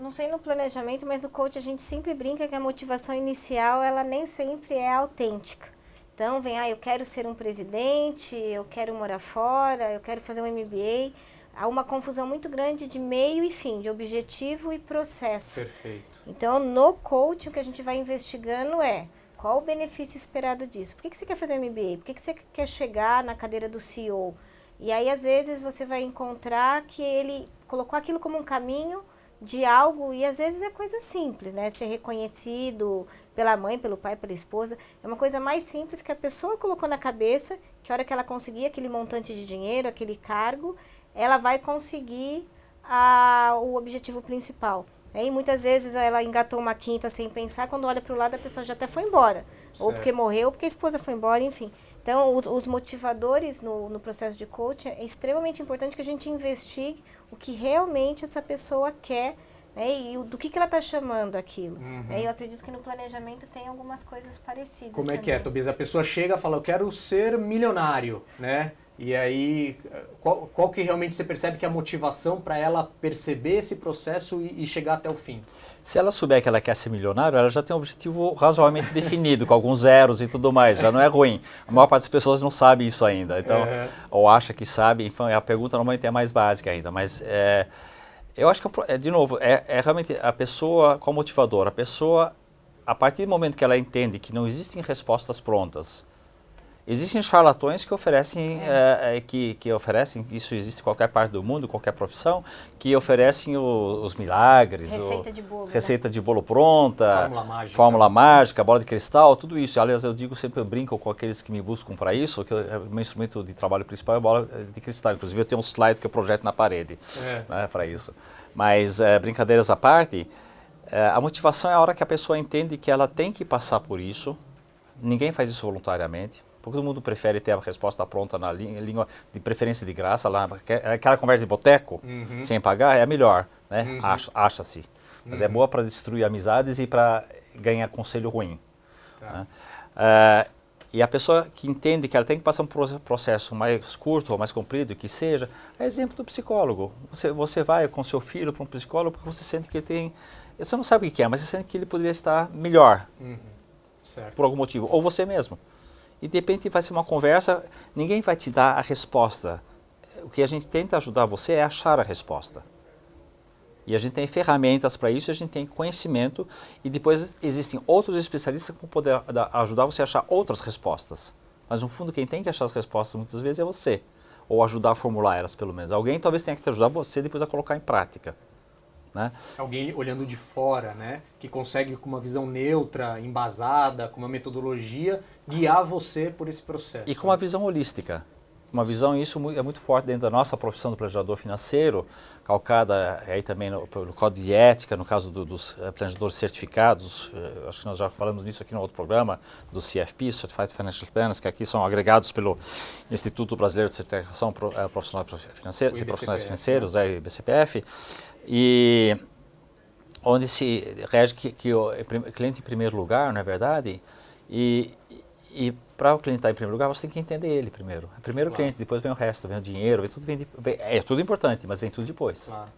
Não sei no planejamento, mas no coach a gente sempre brinca que a motivação inicial ela nem sempre é autêntica. Então vem, eu quero ser um presidente, eu quero morar fora, eu quero fazer um MBA. Há uma confusão muito grande de meio e fim, de objetivo e processo. Perfeito. Então, no coaching, o que a gente vai investigando é qual o benefício esperado disso. Por que você quer fazer um MBA? Por que você quer chegar na cadeira do CEO? E aí, às vezes, você vai encontrar que ele colocou aquilo como um caminho de algo, e às vezes é coisa simples, né? Ser reconhecido pela mãe, pelo pai, pela esposa. É uma coisa mais simples que a pessoa colocou na cabeça, que a hora que ela conseguir aquele montante de dinheiro, aquele cargo, ela vai conseguir o objetivo principal. E muitas vezes ela engatou uma quinta sem pensar, quando olha para o lado a pessoa já até foi embora. Certo. Ou porque morreu, ou porque a esposa foi embora, enfim. Então, os motivadores no processo de coaching, é extremamente importante que a gente investigue o que realmente essa pessoa quer, né, e do que ela está chamando aquilo. Eu acredito que no planejamento tem algumas coisas parecidas. Como é que é, Tobias? A pessoa chega e fala, eu quero ser milionário, né? E aí, qual que realmente você percebe que é a motivação para ela perceber esse processo e chegar até o fim? Se ela souber que ela quer ser milionário, ela já tem um objetivo razoavelmente definido, com alguns zeros e tudo mais, já não é ruim. A maior parte das pessoas não sabe isso ainda, então, ou acha que sabe, então a pergunta normalmente é mais básica ainda, mas eu acho que, de novo, é realmente a pessoa, qual motivador? A pessoa, a partir do momento que ela entende que não existem respostas prontas, existem charlatões que oferecem, que oferecem, isso existe em qualquer parte do mundo, qualquer profissão, que oferecem os milagres, receita de bolo pronta, fórmula mágica, bola de cristal, tudo isso. Aliás, eu brinco com aqueles que me buscam para isso, que o meu instrumento de trabalho principal é a bola de cristal. Inclusive, eu tenho um slide que eu projeto na parede, né, para isso. Mas, brincadeiras à parte, a motivação é a hora que a pessoa entende que ela tem que passar por isso. Ninguém faz isso voluntariamente. Todo mundo prefere ter a resposta pronta na língua, de preferência de graça, lá, aquela conversa de boteco, sem pagar, é a melhor, né? Acha-se. Mas é boa para destruir amizades e para ganhar conselho ruim. Né? E a pessoa que entende que ela tem que passar um processo mais curto ou mais comprido, que seja, é exemplo do psicólogo. Você vai com seu filho para um psicólogo porque você sente que ele tem... Você não sabe o que é, mas você sente que ele poderia estar melhor, certo, por algum motivo, ou você mesmo. E de repente vai ser uma conversa, ninguém vai te dar a resposta. O que a gente tenta ajudar você é achar a resposta. E a gente tem ferramentas para isso, a gente tem conhecimento e depois existem outros especialistas que vão poder ajudar você a achar outras respostas. Mas no fundo quem tem que achar as respostas muitas vezes é você, ou ajudar a formular elas pelo menos. Alguém talvez tenha que te ajudar você depois a colocar em prática. Né? Alguém olhando de fora, né? Que consegue com uma visão neutra, embasada, com uma metodologia, guiar você por esse processo. E com uma visão holística. Uma visão, isso é muito forte dentro da nossa profissão do planejador financeiro, calcada aí também no código de ética, no caso dos planejadores certificados, acho que nós já falamos nisso aqui no outro programa, do CFP, Certified Financial Planners, que aqui são agregados pelo Instituto Brasileiro de Certificação Profissional de Profissionais Financeiros, IBCPF, e onde se rege que o cliente em primeiro lugar, não é verdade? E para o cliente estar em primeiro lugar, você tem que entender ele primeiro. Primeiro o cliente, depois vem o resto, vem o dinheiro, é tudo importante, mas vem tudo depois. Claro.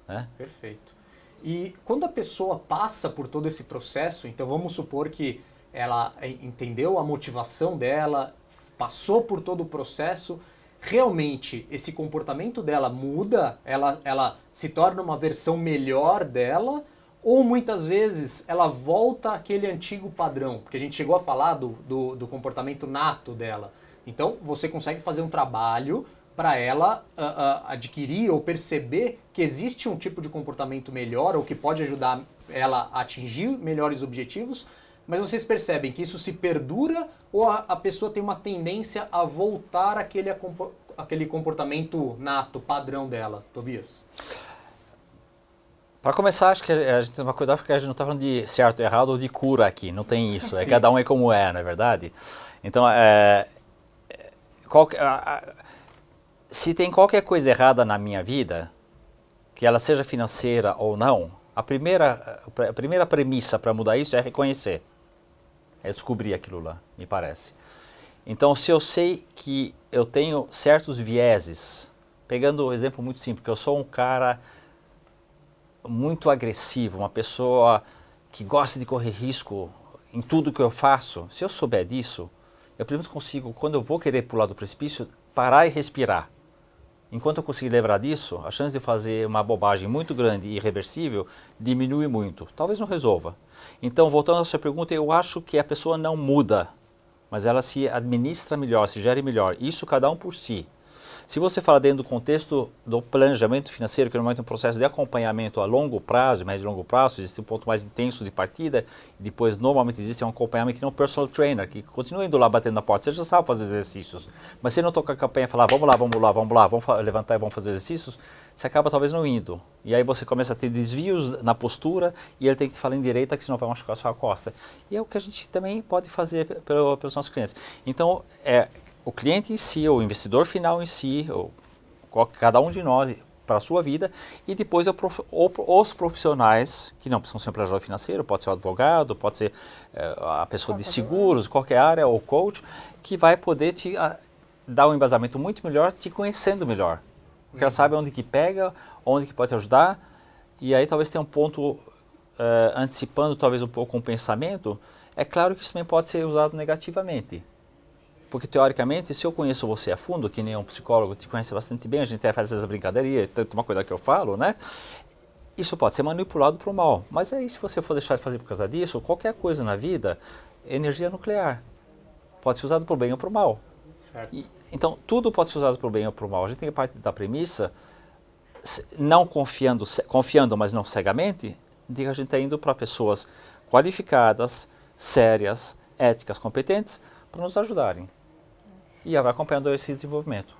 Né? Perfeito. E quando a pessoa passa por todo esse processo, então vamos supor que ela entendeu a motivação dela, passou por todo o processo, realmente esse comportamento dela muda, ela se torna uma versão melhor dela, ou muitas vezes ela volta àquele antigo padrão, porque a gente chegou a falar do comportamento nato dela. Então você consegue fazer um trabalho para ela adquirir ou perceber que existe um tipo de comportamento melhor ou que pode ajudar ela a atingir melhores objetivos, mas vocês percebem que isso se perdura ou a pessoa tem uma tendência a voltar àquele comportamento nato, padrão dela, Tobias? Para começar, acho que a gente tem uma cuidado porque a gente não está falando de certo, errado ou de cura aqui, não tem isso. Sim. Cada um é como é, não é verdade? Então, se tem qualquer coisa errada na minha vida, que ela seja financeira ou não, a primeira premissa para mudar isso é reconhecer, é descobrir aquilo lá, me parece. Então, se eu sei que eu tenho certos vieses, pegando um exemplo muito simples, que eu sou um cara muito agressivo, uma pessoa que gosta de correr risco em tudo que eu faço, se eu souber disso, eu pelo menos consigo, quando eu vou querer pular do precipício, parar e respirar. Enquanto eu conseguir lembrar disso, a chance de fazer uma bobagem muito grande e irreversível diminui muito. Talvez não resolva. Então, voltando à sua pergunta, eu acho que a pessoa não muda, mas ela se administra melhor, se gere melhor. Isso cada um por si. Se você fala dentro do contexto do planejamento financeiro, que normalmente é um processo de acompanhamento a longo prazo, médio e longo prazo, existe um ponto mais intenso de partida, e depois normalmente existe um acompanhamento que não é um personal trainer, que continua indo lá batendo na porta. Você já sabe fazer exercícios, mas se não toca a campanha e falar, vamos levantar e vamos fazer exercícios, você acaba talvez não indo. E aí você começa a ter desvios na postura e ele tem que te falar em direita, que senão vai machucar a sua costa. E é o que a gente também pode fazer pelos nossos clientes. Então, o cliente em si, o investidor final em si, cada um de nós para a sua vida, e depois os profissionais, que não precisam ser um planejador financeiro, pode ser o advogado, pode ser a pessoa de seguros, qualquer área, ou coach, que vai poder te dar um embasamento muito melhor, te conhecendo melhor. Porque ela sabe onde que pega, onde que pode te ajudar, e aí talvez tenha um ponto, antecipando talvez um pouco um pensamento, é claro que isso também pode ser usado negativamente. Porque, teoricamente, se eu conheço você a fundo, que nem um psicólogo te conhece bastante bem, a gente até faz essa brincadeira, tanto uma coisa que eu falo, né? Isso pode ser manipulado para o mal. Mas aí, se você for deixar de fazer por causa disso, qualquer coisa na vida, energia nuclear. Pode ser usado para o bem ou para o mal. Certo. Então, tudo pode ser usado para o bem ou para o mal. A gente tem que partir da premissa, não confiando, mas não cegamente, de que a gente está indo para pessoas qualificadas, sérias, éticas, competentes, para nos ajudarem. E vai acompanhando esse desenvolvimento.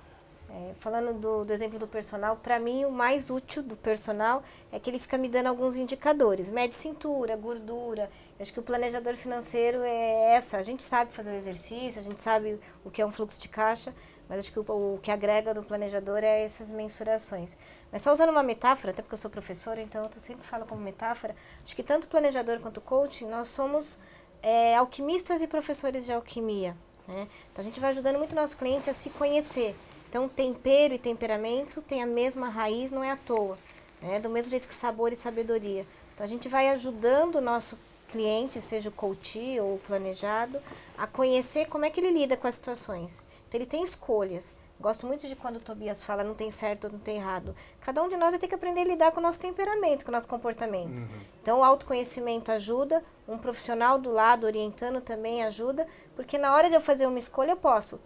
Falando do exemplo do personal, para mim o mais útil do personal é que ele fica me dando alguns indicadores. Mede cintura, gordura. Eu acho que o planejador financeiro é a gente sabe fazer o exercício, a gente sabe o que é um fluxo de caixa, mas acho que o que agrega no planejador é essas mensurações. Mas só usando uma metáfora, até porque eu sou professora, então eu sempre falo como metáfora, acho que tanto o planejador quanto o coaching, nós somos alquimistas e professores de alquimia. Né? Então a gente vai ajudando muito o nosso cliente a se conhecer. Então tempero e temperamento tem a mesma raiz, não é à toa. Né? Do mesmo jeito que sabor e sabedoria. Então a gente vai ajudando o nosso cliente, seja o coach ou o planejado, a conhecer como é que ele lida com as situações. Então ele tem escolhas. Gosto muito de quando o Tobias fala não tem certo ou não tem errado. Cada um de nós vai ter que aprender a lidar com o nosso temperamento, com o nosso comportamento. Então o autoconhecimento ajuda, um profissional do lado orientando também ajuda, porque na hora de eu fazer uma escolha eu posso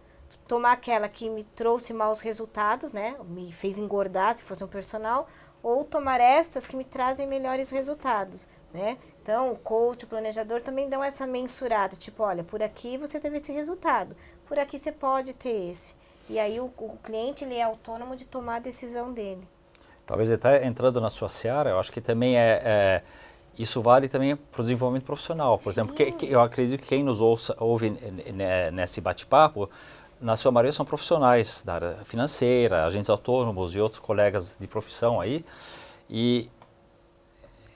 tomar aquela que me trouxe maus resultados, né? Me fez engordar se fosse um personal, ou tomar estas que me trazem melhores resultados, né? Então, o coach, o planejador também dão essa mensurada, tipo, olha, por aqui você teve esse resultado, por aqui você pode ter esse. E aí o cliente, ele é autônomo de tomar a decisão dele. Talvez até entrando na sua seara, eu acho que também isso vale também para o desenvolvimento profissional. Por exemplo, eu acredito que quem nos ouve nesse bate-papo, na sua maioria são profissionais da área financeira, agentes autônomos e outros colegas de profissão aí. E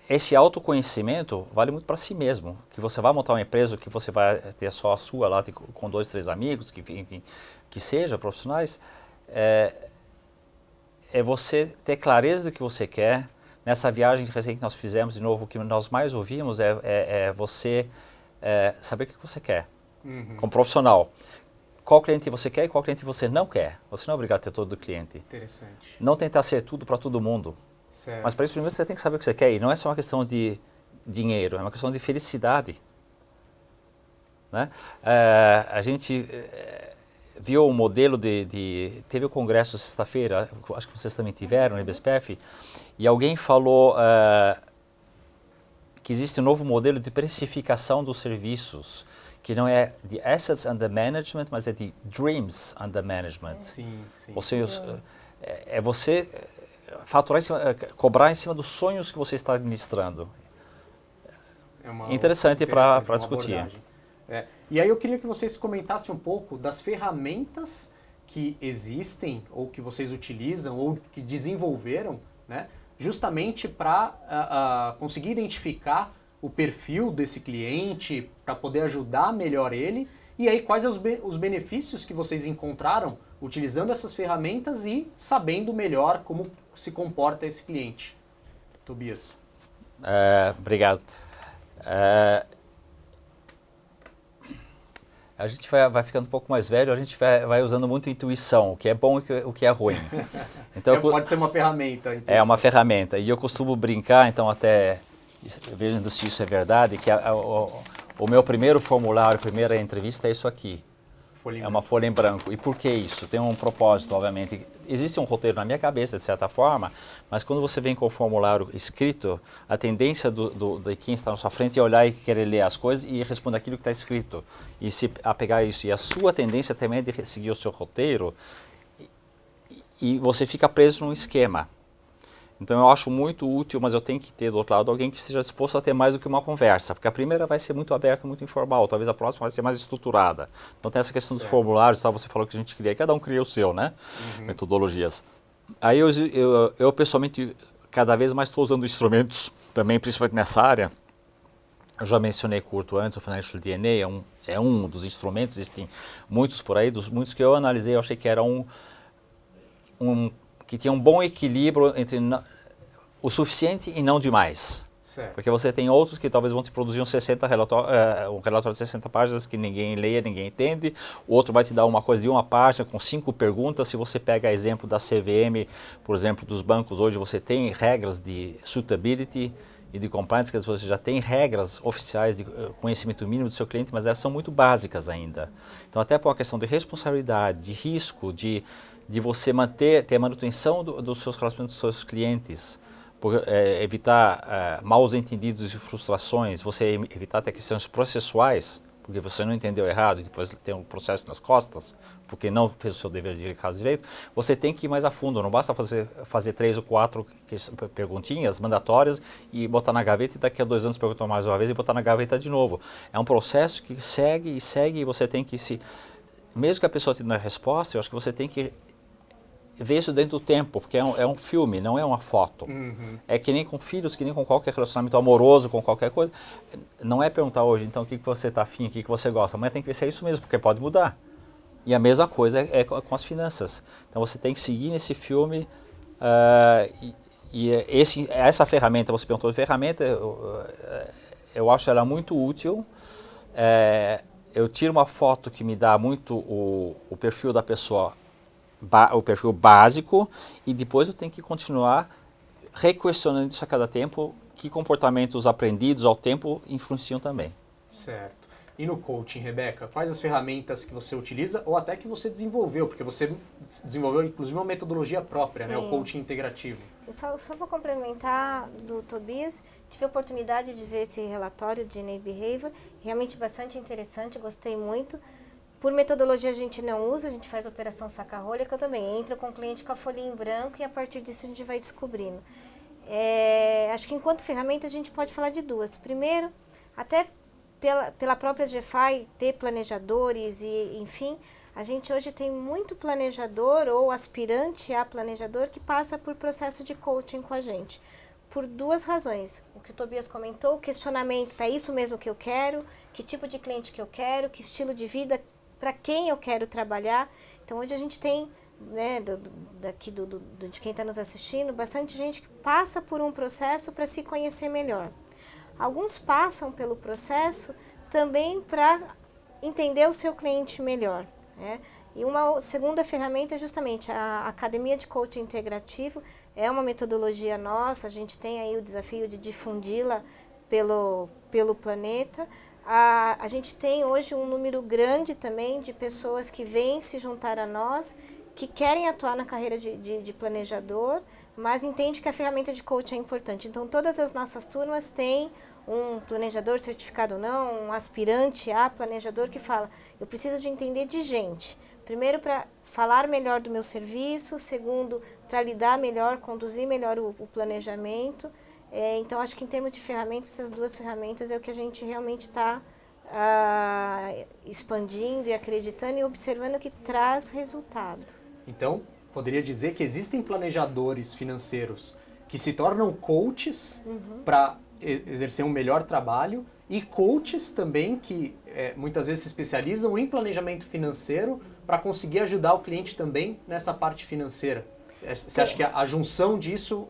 esse autoconhecimento vale muito para si mesmo, que você vai montar uma empresa que você vai ter só a sua lá com 2, 3 amigos, que seja profissionais, é você ter clareza do que você quer. Nessa viagem recente que nós fizemos, de novo, o que nós mais ouvimos é você saber o que você quer, como profissional. Qual cliente você quer e qual cliente você não quer. Você não é obrigado a ter todo o cliente. Interessante. Não tentar ser tudo para todo mundo. Certo. Mas para isso primeiro você tem que saber o que você quer. E não é só uma questão de dinheiro, é uma questão de felicidade. Né? A gente viu o modelo teve o congresso sexta-feira, acho que vocês também tiveram, no IBSPF, e alguém falou que existe um novo modelo de precificação dos serviços, que não é de assets under management, mas é de dreams under management. Sim, sim. Ou seja, é você faturar cobrar em cima dos sonhos que você está administrando. Interessante para discutir. E aí eu queria que vocês comentassem um pouco das ferramentas que existem, ou que vocês utilizam, ou que desenvolveram, né, justamente para conseguir identificar o perfil desse cliente, para poder ajudar melhor ele, e aí quais os benefícios que vocês encontraram utilizando essas ferramentas e sabendo melhor como se comporta esse cliente. Tobias. Obrigado. A gente vai ficando um pouco mais velho, a gente vai usando muito intuição, o que é bom e o que é ruim. Então, pode ser uma ferramenta. É uma ferramenta. E eu costumo brincar, então até vendo se isso é verdade, que o meu primeiro formulário, primeira entrevista é isso aqui. Uma folha em branco. E por que isso? Tem um propósito, obviamente. Existe um roteiro na minha cabeça, de certa forma, mas quando você vem com o formulário escrito, a tendência de quem está na sua frente é olhar e querer ler as coisas e responder aquilo que está escrito. E se apegar a isso. E a sua tendência também é de seguir o seu roteiro e você fica preso num esquema. Então eu acho muito útil, mas eu tenho que ter do outro lado alguém que esteja disposto a ter mais do que uma conversa, porque a primeira vai ser muito aberta, muito informal, talvez a próxima vai ser mais estruturada. Então tem essa questão dos formulários, tá? Você falou que a gente cria, cada um cria o seu, né? Metodologias. Aí eu pessoalmente cada vez mais estou usando instrumentos, também principalmente nessa área. Eu já mencionei curto antes, o Financial DNA é um dos instrumentos, existem muitos por aí, dos muitos que eu analisei, eu achei que era que tinha um bom equilíbrio entre o suficiente e não demais. Certo. Porque você tem outros que talvez vão te produzir um relatório de 60 páginas que ninguém leia, ninguém entende. O outro vai te dar uma coisa de uma página com 5 perguntas. Se você pega exemplo da CVM, por exemplo, dos bancos, hoje você tem regras de suitability e de compliance, que você já tem regras oficiais de conhecimento mínimo do seu cliente, mas elas são muito básicas ainda. Então até por uma questão de responsabilidade, de risco, de você ter a manutenção dos seus relacionamentos com os seus clientes, evitar maus entendidos e frustrações, você evitar até questões processuais, porque você não entendeu errado e depois tem um processo nas costas, porque não fez o seu dever de caso direito, você tem que ir mais a fundo, não basta fazer 3 ou 4 perguntinhas mandatórias e botar na gaveta e daqui a 2 anos perguntar mais uma vez e botar na gaveta de novo. É um processo que segue e você tem que mesmo que a pessoa te dê a resposta, eu acho que você tem que ver isso dentro do tempo, porque é um filme, não é uma foto. É que nem com filhos, que nem com qualquer relacionamento amoroso, com qualquer coisa. Não é perguntar hoje, então, o que você está afim, o que você gosta. Amanhã tem que ver se é isso mesmo, porque pode mudar. E a mesma coisa é com as finanças. Então, você tem que seguir nesse filme. Essa ferramenta, você perguntou de ferramenta, eu acho ela muito útil. Eu tiro uma foto que me dá muito o perfil da pessoa o perfil básico, e depois eu tenho que continuar requestionando isso a cada tempo, que comportamentos aprendidos ao tempo influenciam também. Certo. E no coaching, Rebeca, quais as ferramentas que você utiliza ou até que você desenvolveu? Porque você desenvolveu, inclusive, uma metodologia própria, né? O coaching integrativo. Só vou complementar do Tobias. Tive a oportunidade de ver esse relatório de Innate Behavior, realmente bastante interessante, gostei muito. Por metodologia a gente não usa, a gente faz operação saca-rolha, que eu também entro com o cliente com a folhinha em branco e a partir disso a gente vai descobrindo. Acho que enquanto ferramenta a gente pode falar de duas. Primeiro, até pela própria GFI ter planejadores e, enfim, a gente hoje tem muito planejador ou aspirante a planejador que passa por processo de coaching com a gente. Por duas razões. O que o Tobias comentou, o questionamento, tá isso mesmo que eu quero? Que tipo de cliente que eu quero? Que estilo de vida? Para quem eu quero trabalhar? Então hoje a gente tem, né, de quem está nos assistindo, bastante gente que passa por um processo para se conhecer melhor. Alguns passam pelo processo também para entender o seu cliente melhor, né? E uma segunda ferramenta é justamente a Academia de Coaching Integrativo. É uma metodologia nossa, a gente tem aí o desafio de difundi-la pelo planeta. A gente tem hoje um número grande também de pessoas que vêm se juntar a nós, que querem atuar na carreira de planejador, mas entende que a ferramenta de coaching é importante. Então, todas as nossas turmas têm um planejador certificado ou não, um aspirante a planejador que fala, eu preciso de entender de gente. Primeiro, para falar melhor do meu serviço. Segundo, para lidar melhor, conduzir melhor o planejamento. Então, acho que em termos de ferramentas, essas duas ferramentas é o que a gente realmente está expandindo e acreditando e observando que traz resultado. Então, poderia dizer que existem planejadores financeiros que se tornam coaches para exercer um melhor trabalho e coaches também que muitas vezes se especializam em planejamento financeiro para conseguir ajudar o cliente também nessa parte financeira. Você acha que a junção disso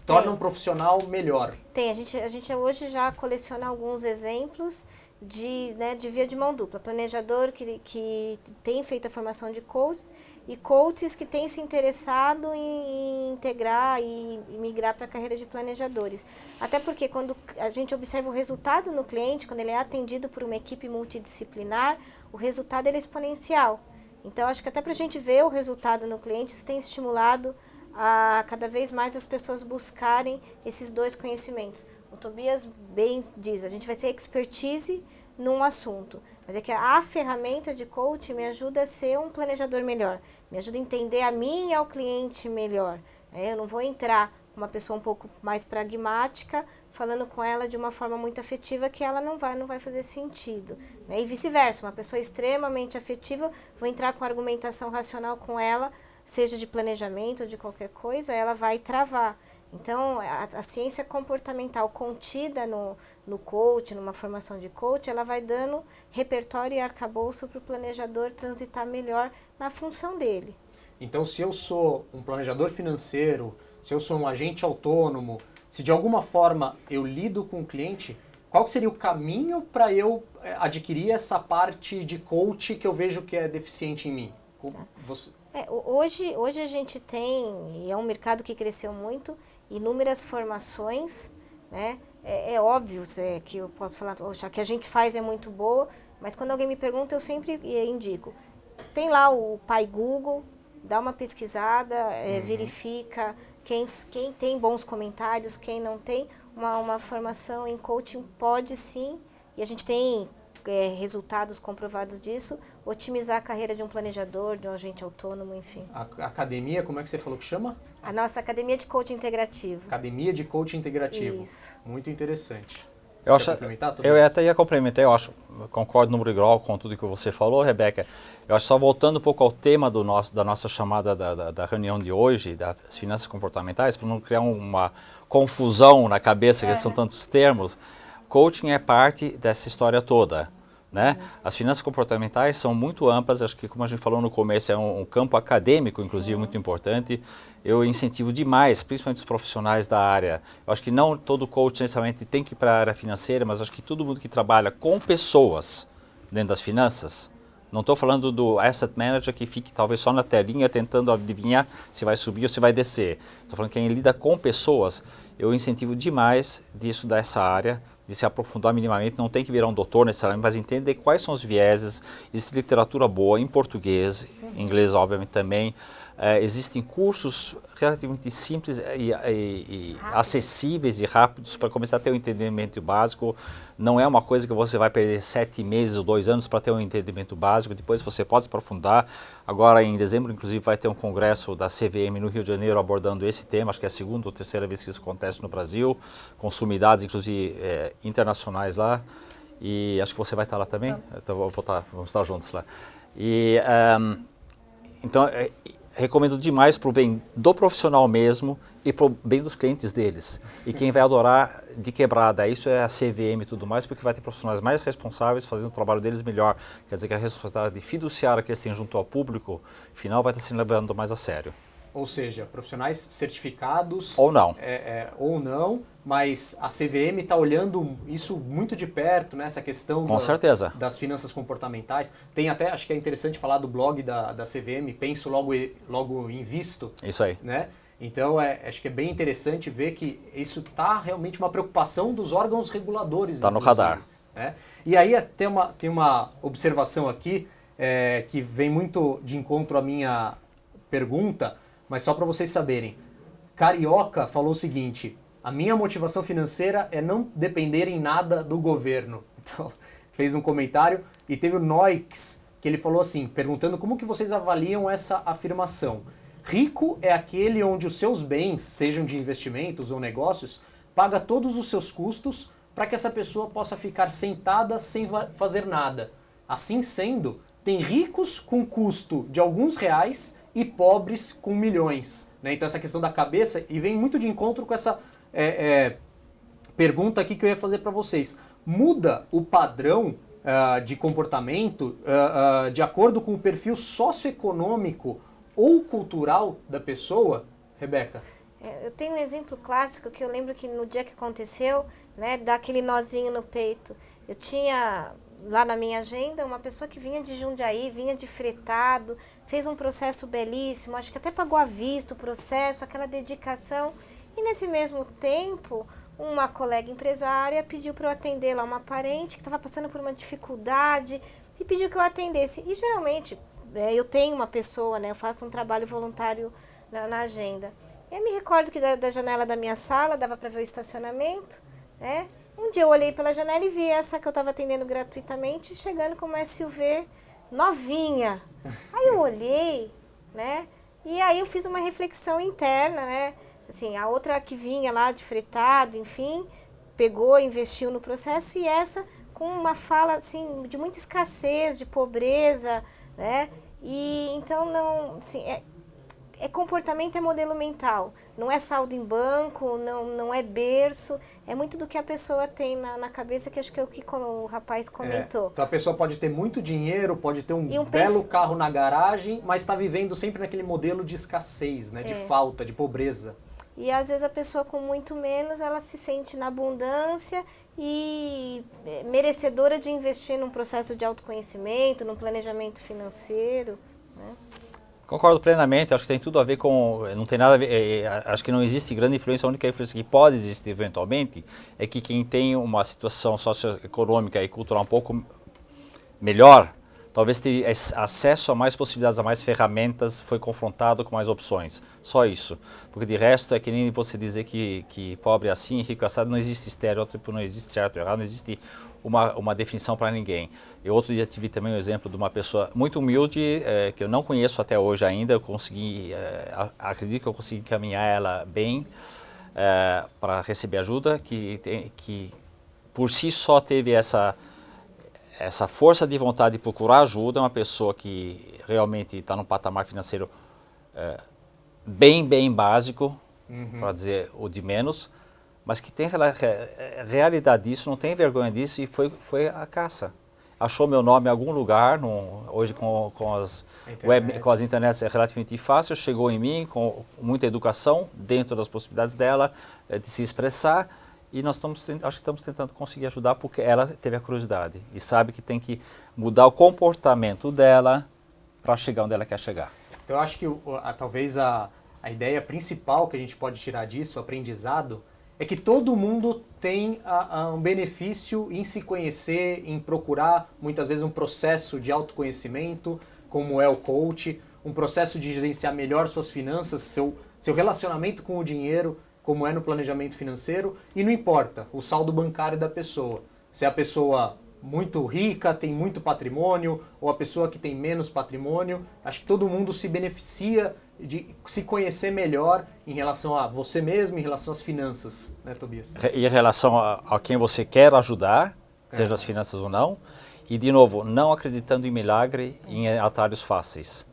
torna um profissional melhor? Tem, a gente hoje já coleciona alguns exemplos de via de mão dupla. Planejador que tem feito a formação de coach e coaches que têm se interessado em integrar e migrar para a carreira de planejadores. Até porque quando a gente observa o resultado no cliente, quando ele é atendido por uma equipe multidisciplinar, o resultado é exponencial. Então, acho que até para a gente ver o resultado no cliente, isso tem estimulado a cada vez mais as pessoas buscarem esses dois conhecimentos. O Tobias bem diz, a gente vai ter expertise num assunto, mas é que a ferramenta de coaching me ajuda a ser um planejador melhor, me ajuda a entender a mim e ao cliente melhor. Eu não vou entrar com uma pessoa um pouco mais pragmática, falando com ela de uma forma muito afetiva que ela não vai fazer sentido. E vice-versa, uma pessoa extremamente afetiva, vou entrar com argumentação racional com ela, seja de planejamento ou de qualquer coisa, ela vai travar. Então, a ciência comportamental contida no coach, numa formação de coach, ela vai dando repertório e arcabouço para o planejador transitar melhor na função dele. Então, se eu sou um planejador financeiro, se eu sou um agente autônomo, se de alguma forma eu lido com o cliente, qual seria o caminho para eu adquirir essa parte de coach que eu vejo que é deficiente em mim? Você... Hoje a gente tem, e é um mercado que cresceu muito, inúmeras formações, né? É óbvio que eu posso falar, a que a gente faz é muito boa, mas quando alguém me pergunta, eu sempre indico. Tem lá o pai Google, dá uma pesquisada, verifica quem tem bons comentários, quem não tem. Uma formação em coaching pode sim, e a gente tem resultados comprovados disso, otimizar a carreira de um planejador, de um agente autônomo, enfim. A academia, como é que você falou que chama? A nossa Academia de Coaching Integrativo. Academia de Coaching Integrativo. Isso. Muito interessante. Eu até ia complementar, eu concordo no número igual com tudo que você falou, Rebeca. Eu acho só voltando um pouco ao tema da nossa chamada da reunião de hoje, das finanças comportamentais, para não criar uma confusão na cabeça, que são tantos termos, coaching é parte dessa história toda. Né? As finanças comportamentais são muito amplas, acho que como a gente falou no começo, é um campo acadêmico, inclusive, muito importante. Eu incentivo demais, principalmente os profissionais da área. Eu acho que não todo coach necessariamente tem que ir para a área financeira, mas acho que todo mundo que trabalha com pessoas dentro das finanças, Não estou falando do asset manager que fique talvez só na telinha tentando adivinhar se vai subir ou se vai descer. Estou falando que quem lida com pessoas, eu incentivo demais de estudar essa área, de se aprofundar minimamente. Não tem que virar um doutor necessariamente, mas entender quais são os vieses. Existe literatura boa em português, em inglês obviamente também. Existem cursos relativamente simples e acessíveis e rápidos para começar a ter um entendimento básico. Não é uma coisa que você vai perder 7 meses ou 2 anos para ter um entendimento básico. Depois você pode se aprofundar. Agora, em dezembro, inclusive, vai ter um congresso da CVM no Rio de Janeiro abordando esse tema. Acho que é a segunda ou terceira vez que isso acontece no Brasil, com sumidades, inclusive, internacionais lá. E acho que você vai estar lá também. Então, vamos estar juntos lá. E, então, recomendo demais para o bem do profissional mesmo e para o bem dos clientes deles. E quem vai adorar de quebrada, isso é a CVM e tudo mais, porque vai ter profissionais mais responsáveis fazendo o trabalho deles melhor. Quer dizer que a responsabilidade fiduciária que eles têm junto ao público final vai estar sendo levando mais a sério. Ou seja, profissionais certificados... Ou não. Ou não, mas a CVM está olhando isso muito de perto, né? Essa questão Com certeza. Das finanças comportamentais. Tem até, acho que é interessante falar do blog da CVM, Penso Logo Invisto. Isso aí. Né? Então, acho que é bem interessante ver que isso está realmente uma preocupação dos órgãos reguladores. Está no radar. Né? E aí tem uma observação aqui que vem muito de encontro à minha pergunta, mas só para vocês saberem. Carioca falou o seguinte: a minha motivação financeira é não depender em nada do governo. Então, fez um comentário. E teve o Noix, que ele falou assim, perguntando como que vocês avaliam essa afirmação. Rico é aquele onde os seus bens, sejam de investimentos ou negócios, paga todos os seus custos para que essa pessoa possa ficar sentada sem fazer nada. Assim sendo, tem ricos com custo de alguns reais e pobres com milhões. Né? Então essa questão da cabeça, e vem muito de encontro com essa pergunta aqui que eu ia fazer para vocês. Muda o padrão de comportamento de acordo com o perfil socioeconômico ou cultural da pessoa, Rebeca? Eu tenho um exemplo clássico que eu lembro que no dia que aconteceu, né, dá aquele nozinho no peito. Eu tinha lá na minha agenda uma pessoa que vinha de Jundiaí, vinha de fretado, fez um processo belíssimo, acho que até pagou à vista o processo, aquela dedicação. E nesse mesmo tempo, uma colega empresária pediu para eu atender lá uma parente que estava passando por uma dificuldade e pediu que eu atendesse. E geralmente eu tenho uma pessoa, né, eu faço um trabalho voluntário na agenda. Eu me recordo que da janela da minha sala dava para ver o estacionamento, né? Um dia eu olhei pela janela e vi essa que eu estava atendendo gratuitamente chegando com uma SUV novinha. Aí eu olhei, né? E aí eu fiz uma reflexão interna, né? Assim, a outra que vinha lá de fretado, enfim, pegou, investiu no processo, e essa com uma fala assim de muita escassez, de pobreza, né? E então não, assim, comportamento, é modelo mental, não é saldo em banco, não é berço, é muito do que a pessoa tem na cabeça, que acho que é o que o rapaz comentou. Então a pessoa pode ter muito dinheiro, pode ter um belo carro na garagem, mas está vivendo sempre naquele modelo de escassez, né? De falta, de pobreza. E às vezes a pessoa com muito menos, ela se sente na abundância e merecedora de investir num processo de autoconhecimento, num planejamento financeiro, né? Concordo plenamente, acho que tem tudo a ver com, não tem nada a ver, acho que não existe grande influência, a única influência que pode existir eventualmente é que quem tem uma situação socioeconômica e cultural um pouco melhor, talvez tenha acesso a mais possibilidades, a mais ferramentas, foi confrontado com mais opções, só isso. Porque de resto é que nem você dizer que pobre é assim, rico é assado, não existe estereótipo, não existe certo ou errado, não existe uma definição para ninguém. Eu outro dia tive também um exemplo de uma pessoa muito humilde, que eu não conheço até hoje ainda, eu consegui, acredito que eu consegui encaminhar ela bem para receber ajuda, que por si só teve essa força de vontade de procurar ajuda, uma pessoa que realmente está num patamar financeiro bem básico, para dizer o de menos, mas que tem realidade disso, não tem vergonha disso, e foi à caça. Achou meu nome em algum lugar, hoje com as internets é relativamente fácil, chegou em mim com muita educação, dentro das possibilidades dela, de se expressar, E nós acho que estamos tentando conseguir ajudar porque ela teve a curiosidade e sabe que tem que mudar o comportamento dela para chegar onde ela quer chegar. Então eu acho que talvez a ideia principal que a gente pode tirar disso, o aprendizado, é que todo mundo tem um benefício em se conhecer, em procurar muitas vezes um processo de autoconhecimento, como é o coach, um processo de gerenciar melhor suas finanças, seu relacionamento com o dinheiro, como é no planejamento financeiro, e não importa o saldo bancário da pessoa. Se é a pessoa muito rica, tem muito patrimônio, ou a pessoa que tem menos patrimônio, acho que todo mundo se beneficia de se conhecer melhor em relação a você mesmo, em relação às finanças, né, Tobias? E em relação a quem você quer ajudar, seja as finanças ou não, e de novo, não acreditando em milagre e em atalhos fáceis.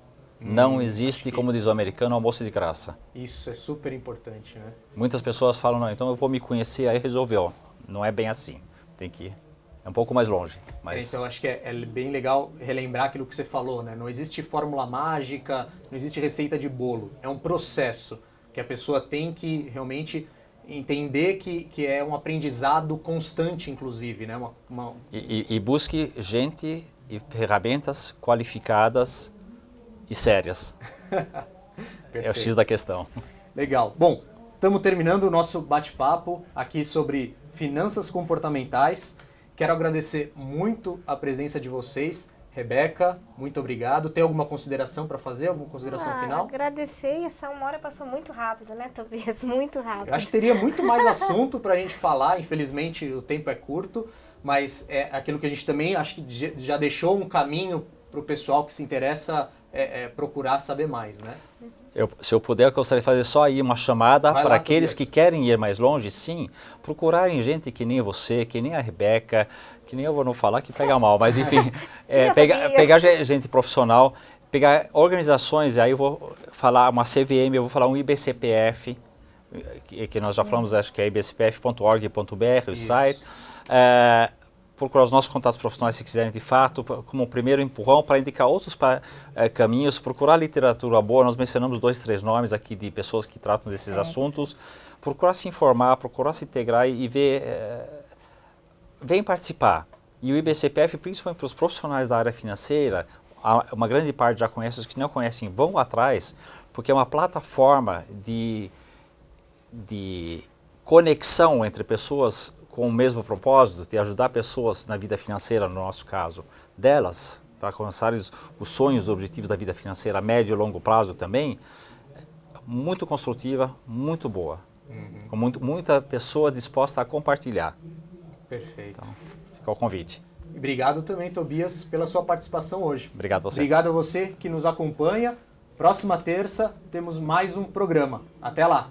Não existe, como diz o americano, almoço de graça. Isso é super importante, né? Muitas pessoas falam, não, então eu vou me conhecer, aí resolveu. Não é bem assim. Tem que ir um pouco mais longe. Mas... Então acho que é bem legal relembrar aquilo que você falou, né? Não existe fórmula mágica, não existe receita de bolo. É um processo que a pessoa tem que realmente entender que é um aprendizado constante, inclusive, né? E busque gente e ferramentas qualificadas e sérias. É o X da questão. Legal. Bom, estamos terminando o nosso bate-papo aqui sobre finanças comportamentais. Quero agradecer muito a presença de vocês. Rebeca, muito obrigado. Tem alguma consideração para fazer? Alguma consideração final? Agradecer. Essa 1 hora passou muito rápido, né, Tobias? Muito rápido. Eu acho que teria muito mais assunto para a gente falar. Infelizmente, o tempo é curto. Mas é aquilo que a gente também acho que já deixou um caminho para o pessoal que se interessa procurar saber mais, né? Se eu puder, eu gostaria de fazer só aí uma chamada para aqueles que querem ir mais longe, sim, procurarem gente que nem você, que nem a Rebeca, que nem eu vou não falar que pega mal, mas enfim, pegar gente profissional, pegar organizações, aí eu vou falar uma CVM, eu vou falar um IBCPF, que nós já falamos, acho que é ibcpf.org.br, o site, procurar os nossos contatos profissionais se quiserem de fato, como um primeiro empurrão para indicar outros caminhos, procurar literatura boa, nós mencionamos 2, 3 nomes aqui de pessoas que tratam desses assuntos, procurar se informar, procurar se integrar e ver, vem participar. E o IBCPF, principalmente para os profissionais da área financeira, uma grande parte já conhece, os que não conhecem vão atrás, porque é uma plataforma de conexão entre pessoas com o mesmo propósito de ajudar pessoas na vida financeira, no nosso caso, delas, para alcançar os sonhos, os objetivos da vida financeira a médio e longo prazo também, muito construtiva, muito boa. Com muita pessoa disposta a compartilhar. Perfeito. Então, fica o convite. Obrigado também, Tobias, pela sua participação hoje. Obrigado a você. Obrigado a você que nos acompanha. Próxima terça temos mais um programa. Até lá!